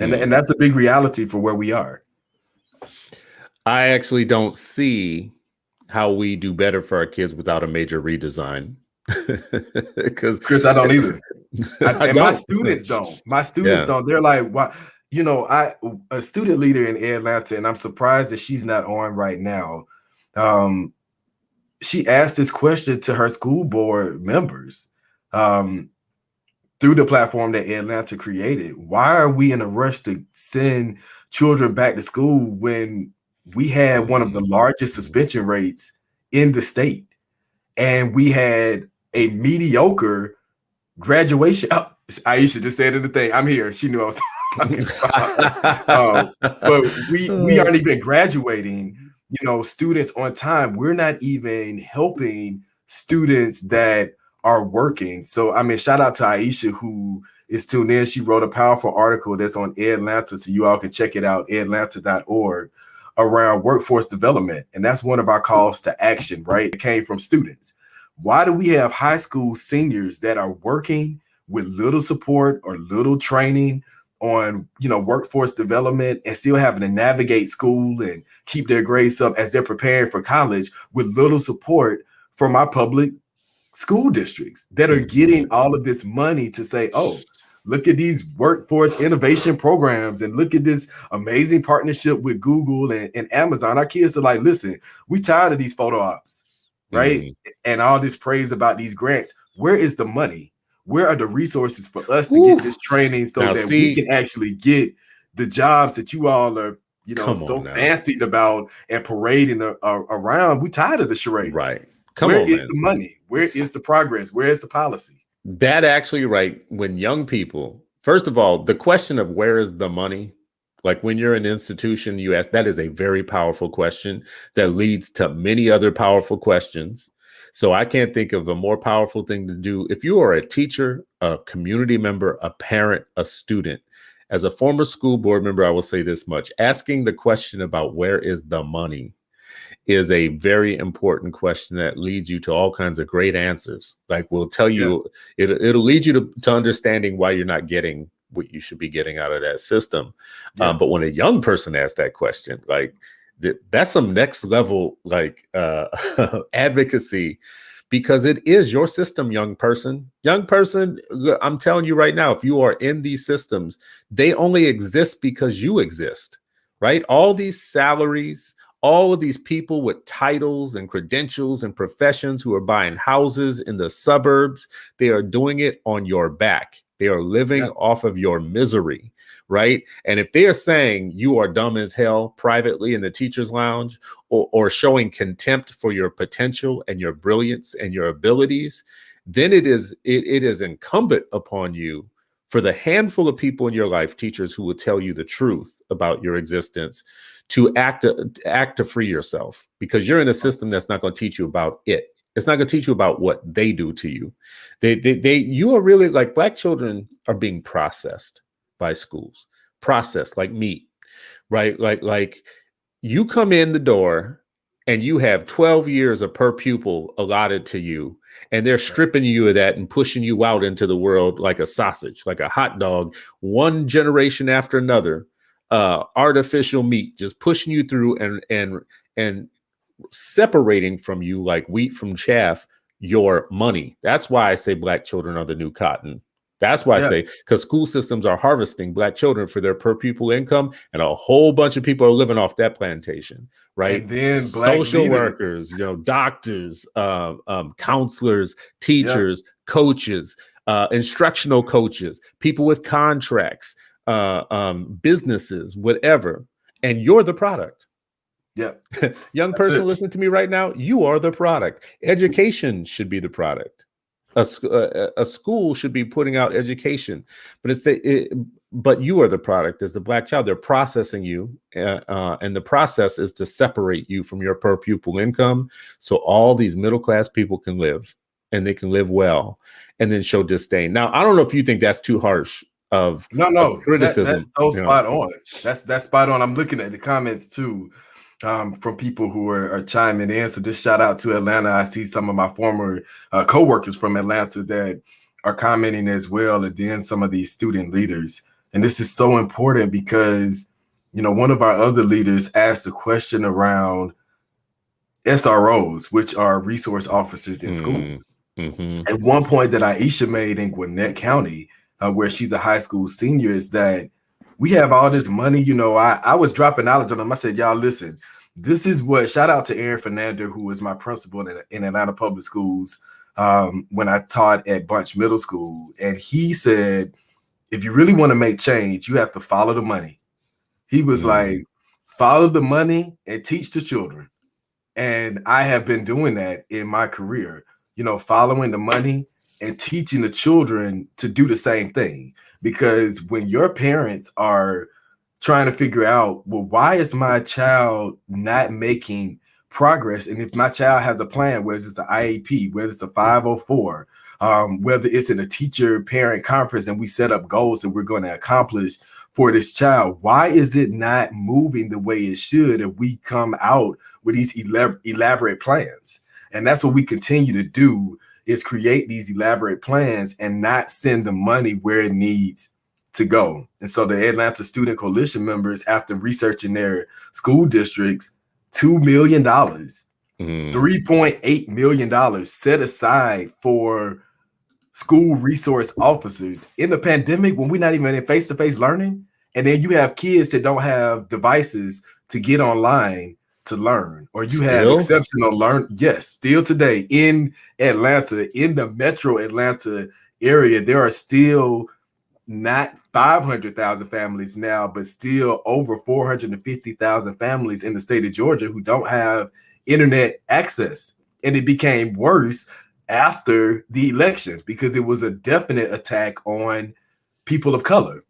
And that's a big reality for where we are. I actually don't see how we do better for our kids without a major redesign. Because Chris, I don't either. My students don't. My students don't. They're like, why? You know, a student leader in Atlanta, and I'm surprised that she's not on right now. She asked this question to her school board members through the platform that Atlanta created. Why are we in a rush to send children back to school when we had one of the largest suspension rates in the state, and we had a mediocre graduation? Oh, Aisha just said in the thing, I'm here. She knew I was talking about. But we aren't even graduating, you know, students on time. We're not even helping students that are working. So, I mean, shout out to Aisha, who is tuned in. She wrote a powerful article that's on Atlanta, so you all can check it out, atlanta.org, around workforce development. And that's one of our calls to action, right? It came from students. Why do we have high school seniors that are working with little support or little training on, you know, workforce development and still having to navigate school and keep their grades up as they're preparing for college with little support from our public school districts that are getting all of this money to say, oh, look at these workforce innovation programs and look at this amazing partnership with Google and Amazon. Our kids are like, listen, we tired of these photo ops, right? And all this praise about these grants. Where is the money? Where are the resources for us to get this training so now, we can actually get the jobs that you all are, you know, so fancied about and parading around? We tired of the charades. Right. Where is the money? Where is the progress? Where is the policy? That actually, right, when young people, first of all, the question of where is the money, like when you're an institution, you ask, that is a very powerful question that leads to many other powerful questions. So I can't think of a more powerful thing to do. If you are a teacher, a community member, a parent, a student, as a former school board member, I will say this much: asking the question about where is the money is a very important question that leads you to all kinds of great answers. Like, we'll tell you, it'll lead you to understanding why you're not getting what you should be getting out of that system. But when a young person asks that question, like that's some next level, like advocacy, because it is your system, young person. I'm telling you right now, if you are in these systems, they only exist because you exist, right? All these salaries, all of these people with titles and credentials and professions who are buying houses in the suburbs, they are doing it on your back. They are living off of your misery, right? And if they are saying you are dumb as hell privately in the teacher's lounge, or showing contempt for your potential and your brilliance and your abilities, then it is incumbent upon you for the handful of people in your life, teachers who will tell you the truth about your existence, to act to free yourself, because you're in a system that's not going to teach you about it. It's not going to teach you about what they do to you. You are really, like, Black children are being processed by schools, processed like meat, right? Like you come in the door and you have 12 years of per pupil allotted to you, and they're stripping you of that and pushing you out into the world like a sausage, like a hot dog, one generation after another, artificial meat, just pushing you through and separating from you like wheat from chaff your money. That's why I say Black children are the new cotton. That's why I say, because school systems are harvesting Black children for their per pupil income, and a whole bunch of people are living off that plantation, right? And then social workers, doctors, counselors, teachers, coaches, instructional coaches, people with contracts, businesses, whatever. And you're the product. Yeah. Young person listening to me right now, you are the product. Education should be the product. A school should be putting out education, but but you are the product as the Black child. They're processing you, and the process is to separate you from your per pupil income, so all these middle class people can live, and they can live well, and then show disdain. Now, I don't know if you think that's too harsh of criticism. That's so spot on. That's spot on. I'm looking at the comments too. From people who are chiming in. So just shout out to Atlanta. I see some of my former co-workers from Atlanta that are commenting as well, and then some of these student leaders. And this is so important because, one of our other leaders asked a question around SROs, which are resource officers in schools. Mm-hmm. And one point that Aisha made in Gwinnett County, where she's a high school senior, is that we have all this money. I was dropping knowledge on them. I said, y'all, listen, this is what, shout out to Aaron Fernandez, who was my principal in Atlanta Public Schools when I taught at Bunch Middle School. And he said, if you really want to make change, you have to follow the money. He was like, follow the money and teach the children. And I have been doing that in my career, following the money and teaching the children to do the same thing. Because when your parents are trying to figure out, well, why is my child not making progress? And if my child has a plan, whether it's an IEP, whether it's a 504, whether it's in a teacher parent conference and we set up goals that we're going to accomplish for this child, why is it not moving the way it should if we come out with these elaborate plans? And that's what we continue to do, is create these elaborate plans and not send the money where it needs to go. And so the Atlanta Student Coalition members, after researching their school districts, $2 million, $3.8 million set aside for school resource officers in the pandemic, when we're not even in face-to-face learning. And then you have kids that don't have devices to get online to learn, or you have exceptional learn. Yes, still today in Atlanta, in the metro Atlanta area, there are still not 500,000 families now, but still over 450,000 families in the state of Georgia who don't have internet access. And it became worse after the election because it was a definite attack on people of color.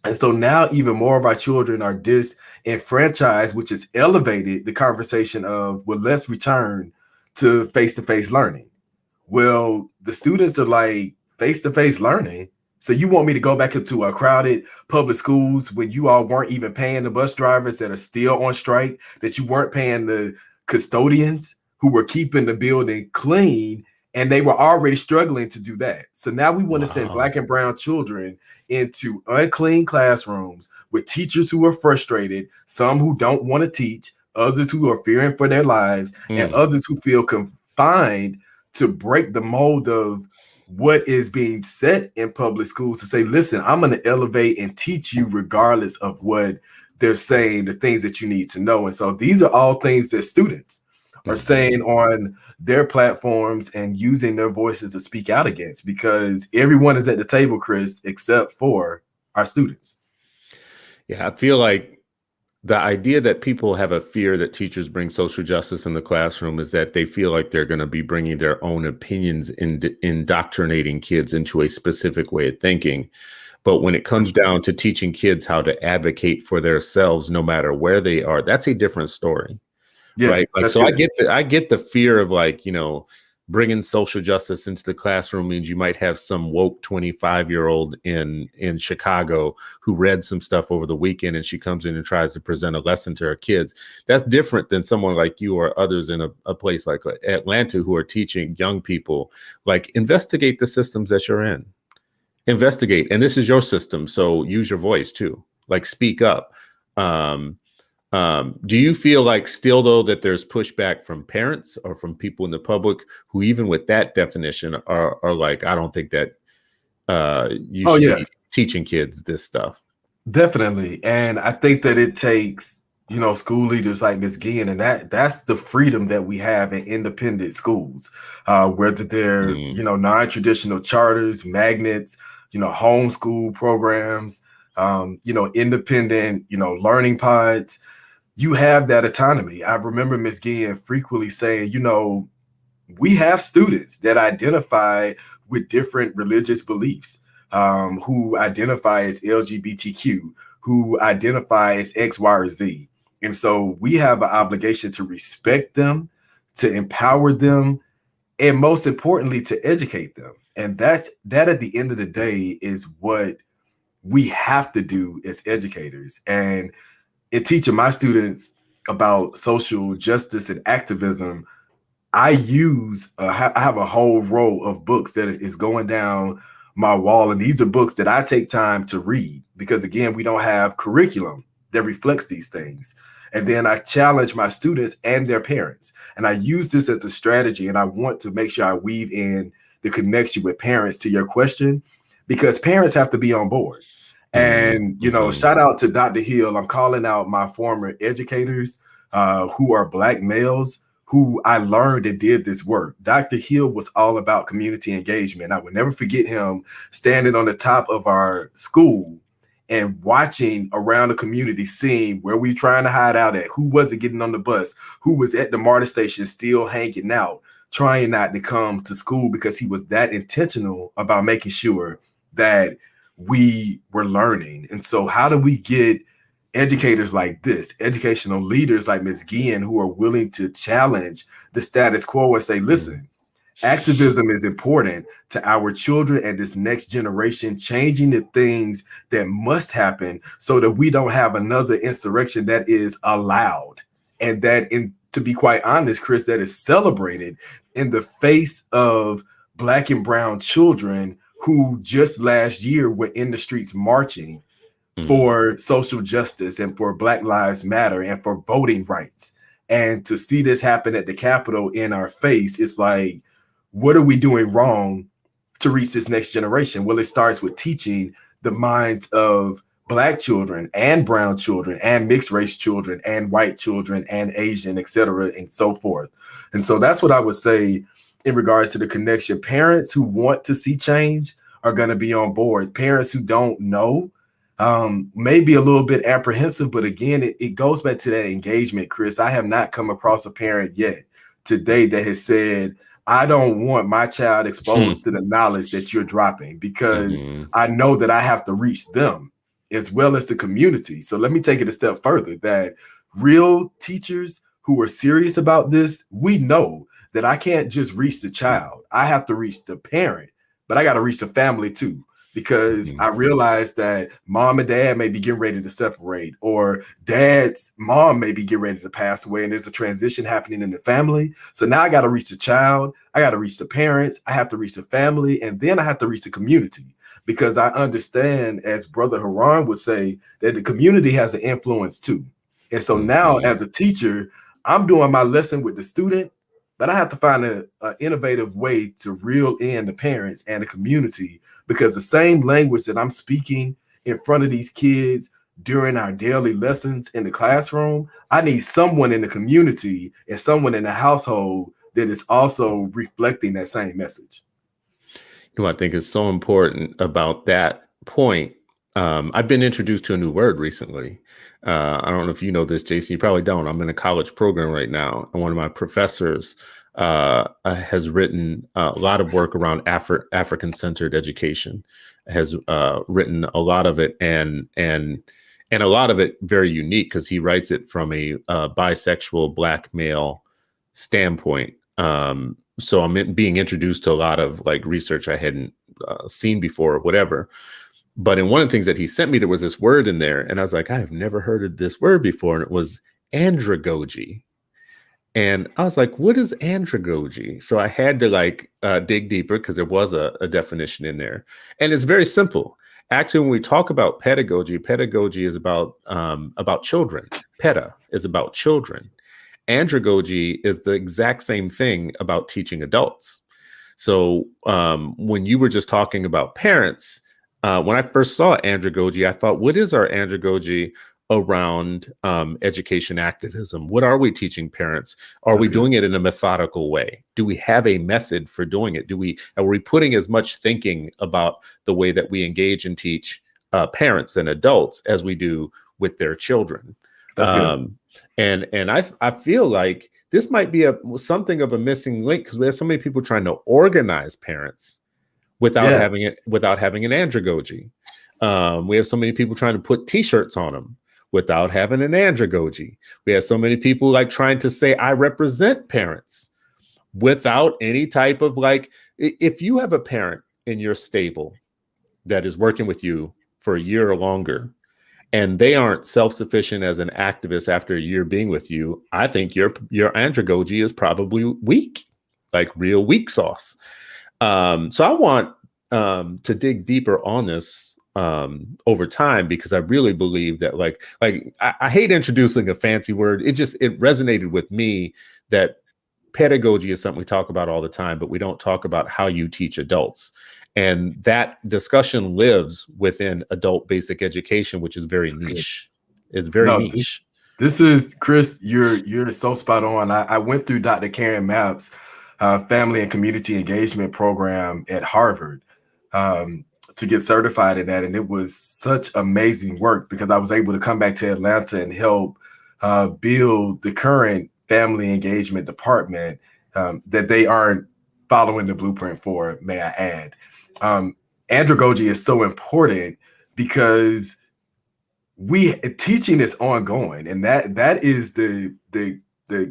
And so now even more of our children are disenfranchised, which has elevated the conversation of, well, let's return to face-to-face learning. Well, the students are like, face-to-face learning? So you want me to go back into a crowded public schools when you all weren't even paying the bus drivers that are still on strike, that you weren't paying the custodians who were keeping the building clean, and they were already struggling to do that. So now we want to send Black and brown children into unclean classrooms with teachers who are frustrated, some who don't want to teach, others who are fearing for their lives, and others who feel confined to break the mold of what is being set in public schools, to say, listen, I'm going to elevate and teach you regardless of what they're saying, the things that you need to know. And so these are all things that students are saying on their platforms and using their voices to speak out against, because everyone is at the table, Chris, except for our students. Yeah, I feel like the idea that people have a fear that teachers bring social justice in the classroom is that they feel like they're going to be bringing their own opinions, indoctrinating kids into a specific way of thinking. But when it comes down to teaching kids how to advocate for themselves, no matter where they are, that's a different story, Yeah, right? Like, that's so good. I get the fear of, like, bringing social justice into the classroom means you might have some woke 25-year-old in Chicago who read some stuff over the weekend, and she comes in and tries to present a lesson to her kids. That's different than someone like you or others in a place like Atlanta who are teaching young people, like, investigate the systems that you're in. Investigate, and this is your system, so use your voice too. Like, speak up. Um, do you feel like still, though, that there's pushback from parents or from people in the public who, even with that definition, are like, I don't think that you Oh should yeah, be teaching kids this stuff? definitely. And I think that it takes, school leaders like Ms. Guillen, and that's the freedom that we have in independent schools, whether they're, Mm, non-traditional charters, magnets, homeschool programs, independent, learning pods. You have that autonomy. I remember Ms. Guillen frequently saying, we have students that identify with different religious beliefs, who identify as LGBTQ, who identify as X, Y, or Z. And so we have an obligation to respect them, to empower them, and most importantly, to educate them. And that at the end of the day is what we have to do as educators. And in teaching my students about social justice and activism, I have a whole row of books that is going down my wall. And these are books that I take time to read because, again, we don't have curriculum that reflects these things. And then I challenge my students and their parents. And I use this as a strategy. And I want to make sure I weave in the connection with parents to your question, because parents have to be on board. mm, And, mhm, shout out to Dr. Hill. I'm calling out my former educators, who are Black males who I learned and did this work. Dr. Hill was all about community engagement. I would never forget him standing on the top of our school and watching around the community, seeing where we trying to hide out at, who wasn't getting on the bus, who was at the MARTA station still hanging out, trying not to come to school, because he was that intentional about making sure that we were learning. And so how do we get educators like this, educational leaders like Ms. Guillen, who are willing to challenge the status quo and say, mm, listen, activism is important to our children and this next generation, changing the things that must happen so that we don't have another insurrection that is allowed. And that, to be quite honest, Chris, that is celebrated in the face of Black and brown children who just last year were in the streets marching mm, for social justice and for Black Lives Matter and for voting rights. And to see this happen at the Capitol in our face, it's like, what are we doing wrong to reach this next generation? Well, it starts with teaching the minds of Black children and brown children and mixed race children and white children and Asian, et cetera, and so forth. And so that's what I would say in regards to the connection. Parents who want to see change are going to be on board. Parents who don't know, may be a little bit apprehensive, but again, it goes back to that engagement, Chris. I have not come across a parent yet today that has said, I don't want my child mm, exposed to the knowledge that you're dropping, because mhm, I know that I have to reach them as well as the community. So let me take it a step further, that real teachers who are serious about this, we know that I can't just reach the child. I have to reach the parent, but I got to reach the family too, because mhm, I realized that mom and dad may be getting ready to separate, or dad's mom may be getting ready to pass away, and there's a transition happening in the family. So now I got to reach the child, I got to reach the parents, I have to reach the family, and then I have to reach the community, because I understand, as Brother Haran would say, that the community has an influence too. And so now, mhm. as a teacher, I'm doing my lesson with the student, but I have to find an innovative way to reel in the parents and the community, because the same language that I'm speaking in front of these kids during our daily lessons in the classroom, I need someone in the community and someone in the household that is also reflecting that same message. I think is so important about that point. I've been introduced to a new word recently. I don't know if you know this, Jason. You probably don't. I'm in a college program right now, and one of my professors has written a lot of work around African-centered education. Has written a lot of it, and a lot of it very unique because he writes it from a bisexual Black male standpoint. So I'm being introduced to a lot of like research I hadn't seen before or whatever. But in one of the things that he sent me, there was this word in there, and I was like, I have never heard of this word before, and it was andragogy. And I was like, what is andragogy? So I had to like dig deeper because there was a definition in there. And it's very simple. Actually, when we talk about pedagogy, pedagogy is about children. Peda is about children. Andragogy is the exact same thing about teaching adults. So when you were just talking about parents, when I first saw andragogy, I thought, what is our andragogy around education activism? What are we teaching parents? Are we doing it in a methodical way? Do we have a method for doing it? Are we putting as much thinking about the way that we engage and teach parents and adults as we do with their children? That's good. And I feel like this might be something of a missing link because we have so many people trying to organize parents without having an andragogy. We have so many people trying to put T-shirts on them without having an andragogy. We have so many people like trying to say, I represent parents without any type of like, if you have a parent in your stable that is working with you for a year or longer, and they aren't self-sufficient as an activist after a year being with you, I think your andragogy is probably weak, like real weak sauce. So I want to dig deeper on this over time because I really believe that like I hate introducing a fancy word. It resonated with me that pedagogy is something we talk about all the time, but we don't talk about how you teach adults. And that discussion lives within adult basic education, which is very niche. It's very niche. This is Chris. You're so spot on. I went through Dr. Karen Mapp's family and community engagement program at Harvard to get certified in that, and it was such amazing work because I was able to come back to Atlanta and help build the current family engagement department that they aren't following the blueprint for, may I add. Andragogy is so important because teaching is ongoing, and that is the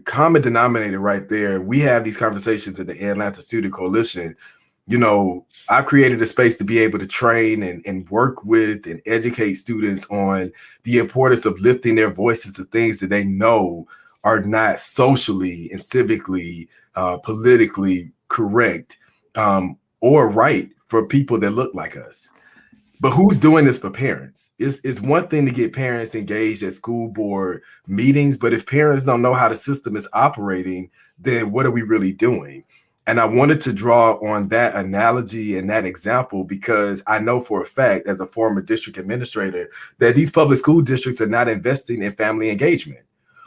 common denominator right there. We have these conversations at the Atlanta Student Coalition. You know, I've created a space to be able to train and work with and educate students on the importance of lifting their voices to things that they know are not socially and civically, politically correct or right for people that look like us. But who's doing this for parents? It's one thing to get parents engaged at school board meetings, but if parents don't know how the system is operating, then what are we really doing? And I wanted to draw on that analogy and that example because I know for a fact, as a former district administrator, that these public school districts are not investing in family engagement.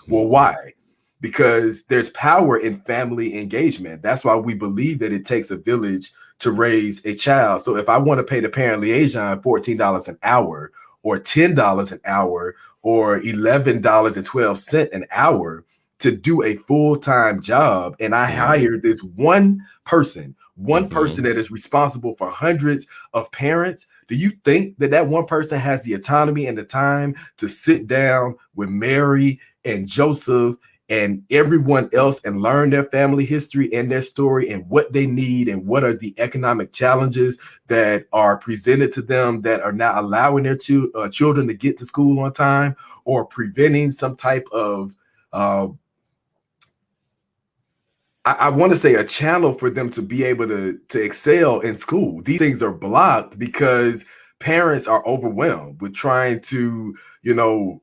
Well, why? Because there's power in family engagement. That's why we believe that it takes a village to raise a child. So if I want to pay the parent liaison $14 an hour or $10 an hour or $11.12 an hour to do a full-time job, and I hire this one person that is responsible for hundreds of parents, do you think that one person has the autonomy and the time to sit down with Mary and Joseph and everyone else and learn their family history and their story and what they need and what are the economic challenges that are presented to them that are not allowing their children to get to school on time or preventing some type of I want to say a channel for them to be able to excel in school. These things are blocked because parents are overwhelmed with trying to,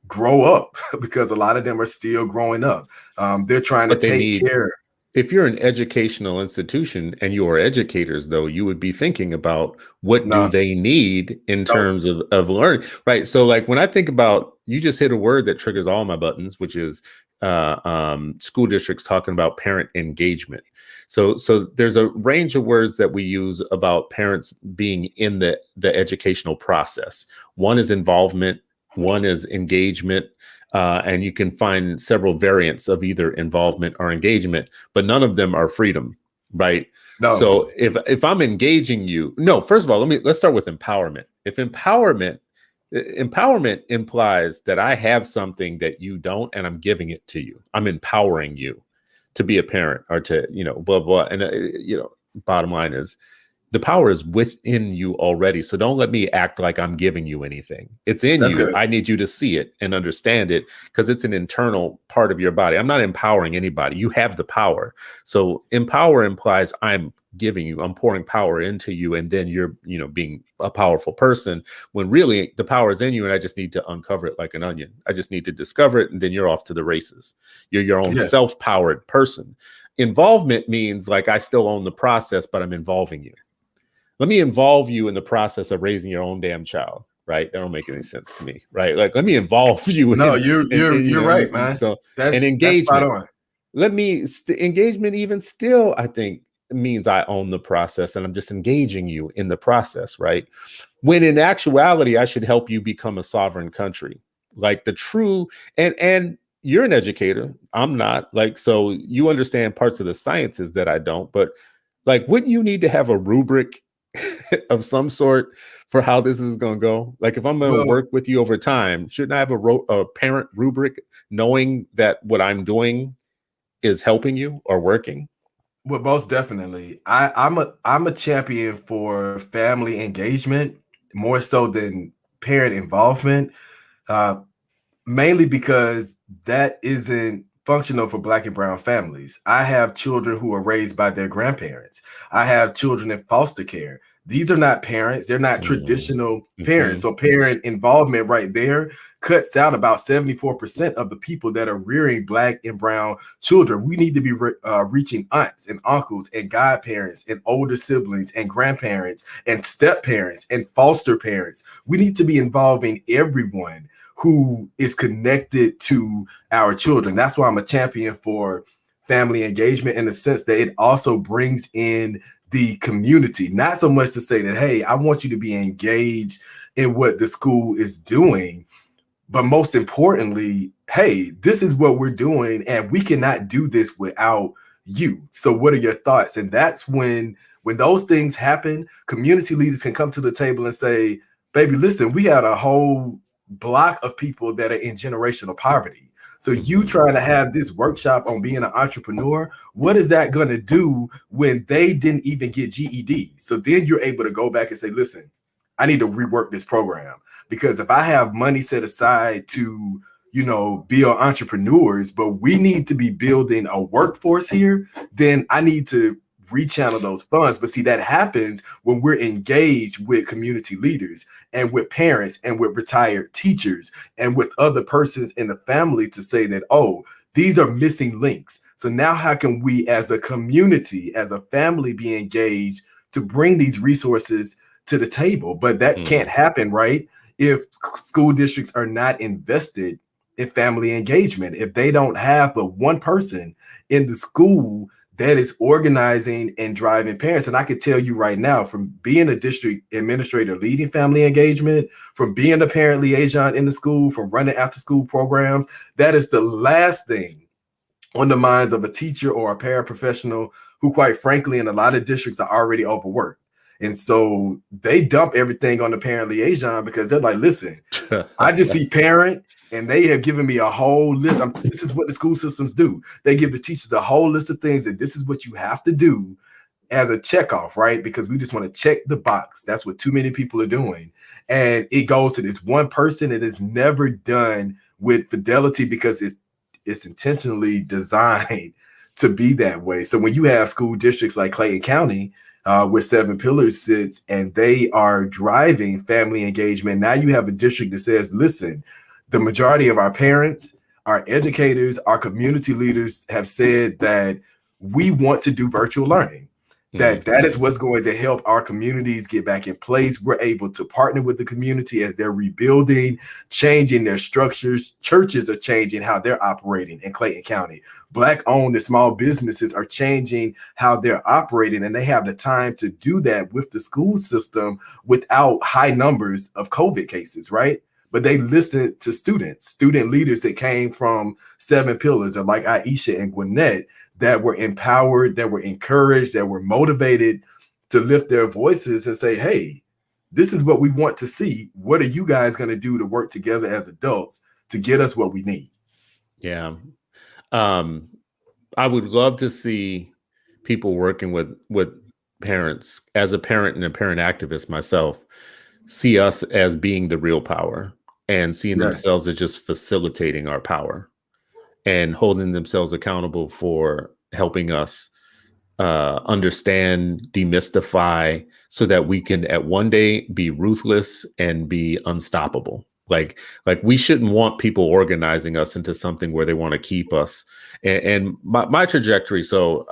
grow up because a lot of them are still growing up. They're trying to take care. If you're an educational institution and you are educators, though, you would be thinking about what do they need in terms of learning, right? So like when I think about, you just hit a word that triggers all my buttons, which is school districts talking about parent engagement. So there's a range of words that we use about parents being in the educational process. One is involvement, One is engagement, and you can find several variants of either involvement or engagement, but none of them are freedom, right? No. So if I'm engaging you, no, first of all, let's start with empowerment. If empowerment implies that I have something that you don't, and I'm giving it to you. I'm empowering you to be a parent or to, blah, blah. And, bottom line is the power is within you already. So don't let me act like I'm giving you anything. It's in That's you. good. I need you to see it and understand it because it's an internal part of your body. I'm not empowering anybody. You have the power. So empower implies I'm giving you, I'm pouring power into you, and then you're, being a powerful person when really the power is in you and I just need to uncover it like an onion. I just need to discover it and then you're off to the races. You're your own Yeah. self-powered person. Involvement means like I still own the process, but I'm involving you. Let me involve you in the process of raising your own damn child, right? That don't make any sense to me, right? Like, let me involve you No, in, you're right, man. so, and That's spot engagement. on. Engagement even still, I think, means I own the process and I'm just engaging you in the process, right? When in actuality, I should help you become a sovereign country, like the true, and you're an educator. I'm not, like, so you understand parts of the sciences that I don't, but like, wouldn't you need to have a rubric of some sort for how this is going to go? Like, if I'm going to Well, work with you over time, shouldn't I have a parent rubric knowing that what I'm doing is helping you or working? well, most definitely. I'm a champion for family engagement more so than parent involvement. Uh, Mainly because that isn't functional for Black and brown families. I have children who are raised by their grandparents. I have children in foster care. These are not parents. They're not traditional parents. Mm-hmm. So parent involvement right there cuts out about 74% of the people that are rearing Black and brown children. We need to be reaching aunts and uncles and godparents and older siblings and grandparents and step parents and foster parents. We need to be involving everyone who is connected to our children. That's why I'm a champion for family engagement, in the sense that it also brings in the community, not so much to say that, hey, I want you to be engaged in what the school is doing, but most importantly, hey, this is what we're doing and we cannot do this without you. So what are your thoughts? And that's when those things happen, community leaders can come to the table and say, baby, listen, we had a whole block of people that are in generational poverty. So you trying to have this workshop on being an entrepreneur, what is that going to do when they didn't even get GED? So then you're able to go back and say, listen, I need to rework this program, because if I have money set aside to, build entrepreneurs, but we need to be building a workforce here, then I need to rechannel those funds. But see, that happens when we're engaged with community leaders and with parents and with retired teachers and with other persons in the family to say that, oh, these are missing links. So now how can we as a community, as a family, be engaged to bring these resources to the table? But that can't happen, right? If school districts are not invested in family engagement, if they don't have but one person in the school that is organizing and driving parents. And I can tell you right now, from being a district administrator leading family engagement, from being a parent liaison in the school, from running after school programs, that is the last thing on the minds of a teacher or a paraprofessional who, quite frankly, in a lot of districts are already overworked. And so they dump everything on the parent liaison because they're like, listen, I just see parent, and they have given me a whole list. This is what the school systems do. They give the teachers a whole list of things that this is what you have to do as a checkoff, right? Because we just want to check the box. That's what too many people are doing. And it goes to this one person. It is never done with fidelity because it's intentionally designed to be that way. So when you have school districts like Clayton County, with 7 Pillars sits, and they are driving family engagement, now you have a district that says, listen, the majority of our parents, our educators, our community leaders have said that we want to do virtual learning. That is what's going to help our communities get back in place. We're able to partner with the community as they're rebuilding, changing their structures. Churches are changing how they're operating in Clayton County. Black-owned and small businesses are changing how they're operating, and they have the time to do that with the school system without high numbers of COVID cases, right? but they listened to student leaders that came from Seven Pillars, or like Aisha and Gwinnett, that were empowered, that were encouraged, that were motivated to lift their voices and say, hey, this is what we want to see. What are you guys going to do to work together as adults to get us what we need? Yeah. I would love to see people working with parents. As a parent and a parent activist myself, see us as being the real power and seeing Yeah. themselves as just facilitating our power and holding themselves accountable for helping us understand, demystify, so that we can at one day be ruthless and be unstoppable. Like we shouldn't want people organizing us into something where they want to keep us. And my trajectory. So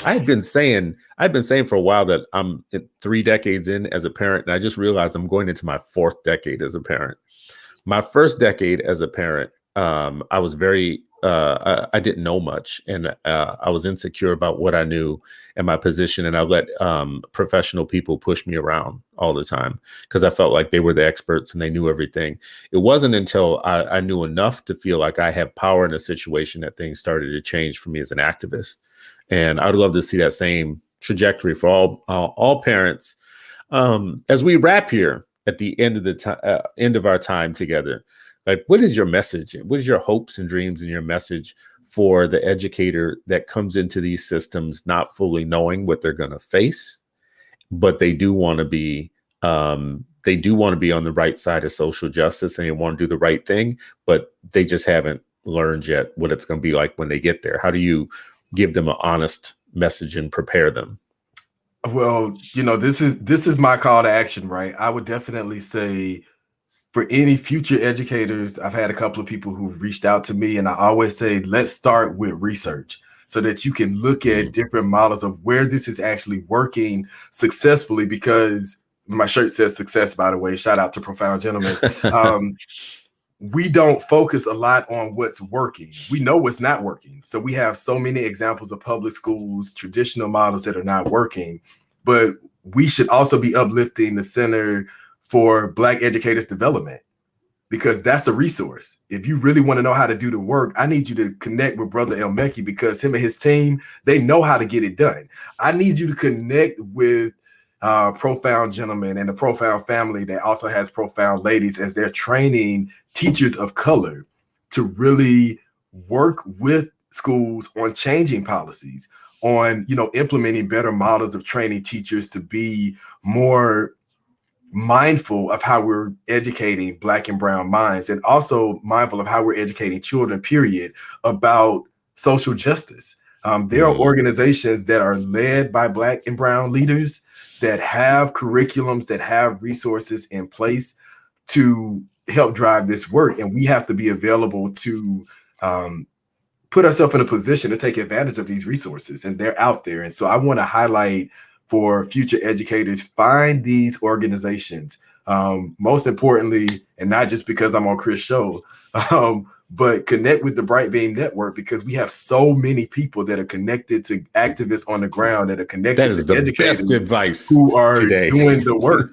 I've been saying for a while that I'm 3 decades in as a parent, and I just realized I'm going into my 4th decade as a parent. My first decade as a parent, I was very I didn't know much, and I was insecure about what I knew and my position, and I let professional people push me around all the time because I felt like they were the experts and they knew everything. It wasn't until I knew enough to feel like I have power in a situation that things started to change for me as an activist. And I'd love to see that same trajectory for all parents. As we wrap here at the end of the end of our time together, like, what is your message? What is your hopes and dreams and your message for the educator that comes into these systems not fully knowing what they're going to face, but they do want to be on the right side of social justice and they want to do the right thing, but they just haven't learned yet what it's going to be like when they get there? How do you give them an honest message and prepare them? Well, this is my call to action, right? I would definitely say, for any future educators, I've had a couple of people who've reached out to me, and I always say, let's start with research so that you can look at different models of where this is actually working successfully, because my shirt says success, by the way, shout out to Profound Gentlemen. We don't focus a lot on what's working. We know what's not working. So we have so many examples of public schools, traditional models that are not working, but we should also be uplifting the Center for Black Educators Development, because that's a resource. If you really want to know how to do the work, I need you to connect with Brother El Mekki, because him and his team, they know how to get it done. I need you to connect with Profound Gentlemen and the Profound family that also has Profound Ladies, as they're training teachers of color to really work with schools on changing policies, on implementing better models of training teachers to be more mindful of how we're educating Black and brown minds, and also mindful of how we're educating children, period, about social justice. There are organizations that are led by Black and brown leaders that have curriculums, that have resources in place to help drive this work. And we have to be available to put ourselves in a position to take advantage of these resources, and they're out there. And so I want to highlight for future educators, find these organizations. Most importantly, and not just because I'm on Chris' show, but connect with the Bright Beam Network, because we have so many people that are connected to activists on the ground, that are connected to educators, best advice who are today doing the work.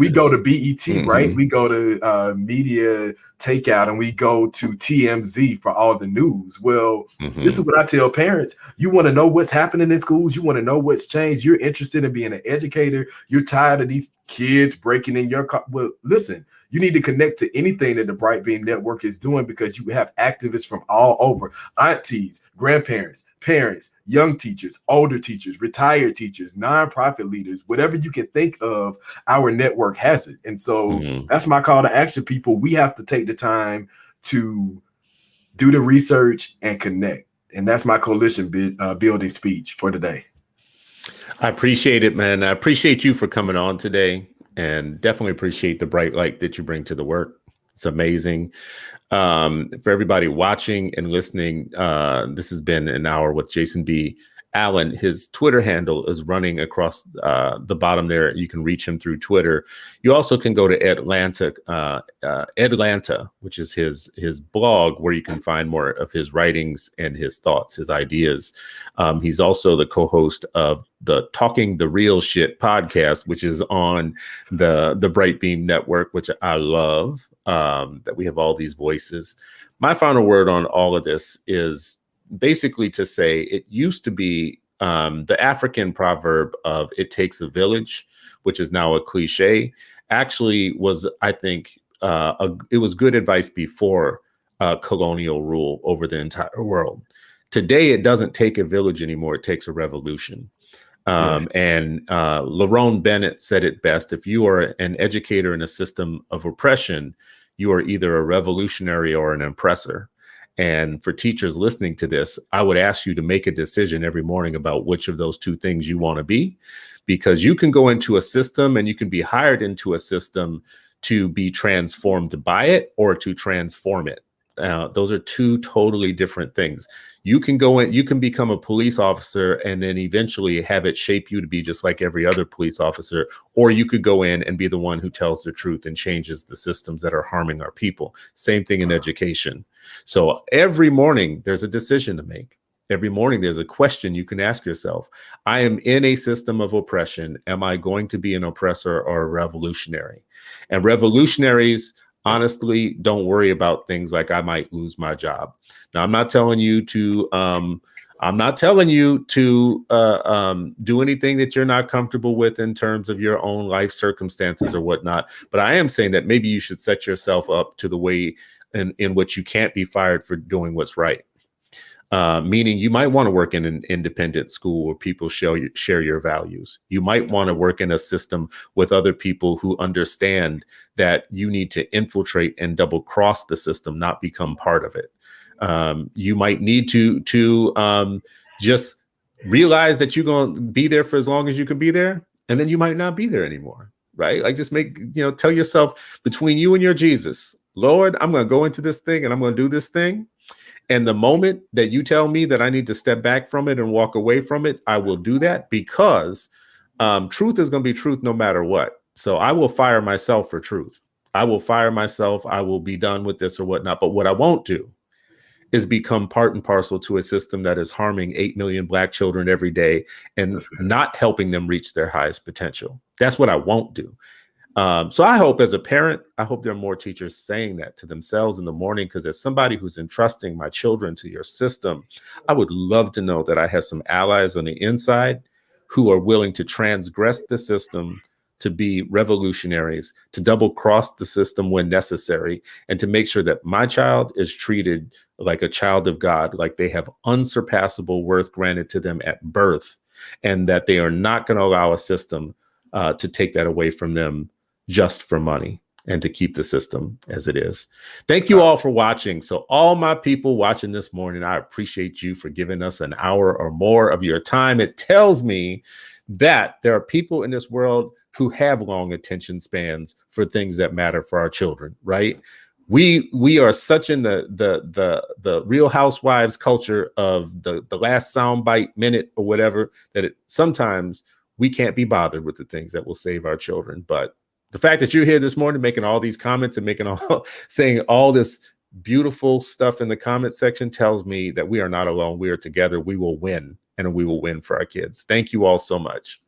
We go to BET, right? We go to Media Takeout, and we go to TMZ for all the news. Well, this is what I tell parents. You want to know what's happening in schools. You want to know what's changed. You're interested in being an educator. You're tired of these kids breaking in your car. Well, listen, you need to connect to anything that the Bright Beam Network is doing, because you have activists from all over: aunties, grandparents, parents, young teachers, older teachers, retired teachers, nonprofit leaders, whatever you can think of, our network has it. And so that's my call to action, people. We have to take the time to do the research and connect. And that's my coalition building speech for today. I appreciate it, man. I appreciate you for coming on today, and definitely appreciate the bright light that you bring to the work. It's amazing. For everybody watching and listening, this has been an hour with Jason B. Allen, his Twitter handle is running across the bottom there. You can reach him through Twitter. You also can go to Atlanta, which is his blog, where you can find more of his writings and his thoughts, his ideas. He's also the co-host of the Talking the Real Shit podcast, which is on the Brightbeam Network, which I love, that we have all these voices. My final word on all of this is basically to say it used to be the African proverb of "it takes a village," which is now a cliche, actually was, I think, it was good advice before colonial rule over the entire world. Today, it doesn't take a village anymore. It takes a revolution. Yes. And Lerone Bennett said it best: if you are an educator in a system of oppression, you are either a revolutionary or an oppressor. And for teachers listening to this, I would ask you to make a decision every morning about which of those two things you want to be, because you can go into a system and you can be hired into a system to be transformed by it or to transform it. Those are two totally different things. You can go in, you can become a police officer and then eventually have it shape you to be just like every other police officer, or you could go in and be the one who tells the truth and changes the systems that are harming our people. Same thing in education. So every morning there's a decision to make. Every morning there's a question you can ask yourself. I am in a system of oppression. Am I going to be an oppressor or a revolutionary? And revolutionaries, honestly, don't worry about things like I might lose my job. Now, I'm not telling you to do anything that you're not comfortable with in terms of your own life circumstances or whatnot. But I am saying that maybe you should set yourself up to the way in which you can't be fired for doing what's right. Meaning you might want to work in an independent school where people share your values. You might want to work in a system with other people who understand that you need to infiltrate and double cross the system, not become part of it. You might need to just realize that you're going to be there for as long as you can be there, and then you might not be there anymore, right? Like just tell yourself, between you and your Jesus, Lord, I'm going to go into this thing and I'm going to do this thing. And the moment that you tell me that I need to step back from it and walk away from it, I will do that, because truth is going to be truth no matter what. So I will fire myself for truth. I will fire myself. I will be done with this or whatnot. But what I won't do is become part and parcel to a system that is harming 8 million Black children every day and not helping them reach their highest potential. That's what I won't do. So I hope, as a parent, I hope there are more teachers saying that to themselves in the morning, because as somebody who's entrusting my children to your system, I would love to know that I have some allies on the inside who are willing to transgress the system, to be revolutionaries, to double cross the system when necessary, and to make sure that my child is treated like a child of God, like they have unsurpassable worth granted to them at birth, and that they are not going to allow a system to take that away from them just for money, and to keep the system as it is. Thank you all for watching. So all my people watching this morning, I appreciate you for giving us an hour or more of your time. It tells me that there are people in this world who have long attention spans for things that matter for our children, right? We are such in the Real Housewives culture of the last soundbite minute or whatever, that sometimes we can't be bothered with the things that will save our children. But the fact that you're here this morning making all these comments and saying all this beautiful stuff in the comment section tells me that we are not alone. We are together. We will win, and we will win for our kids. Thank you all so much.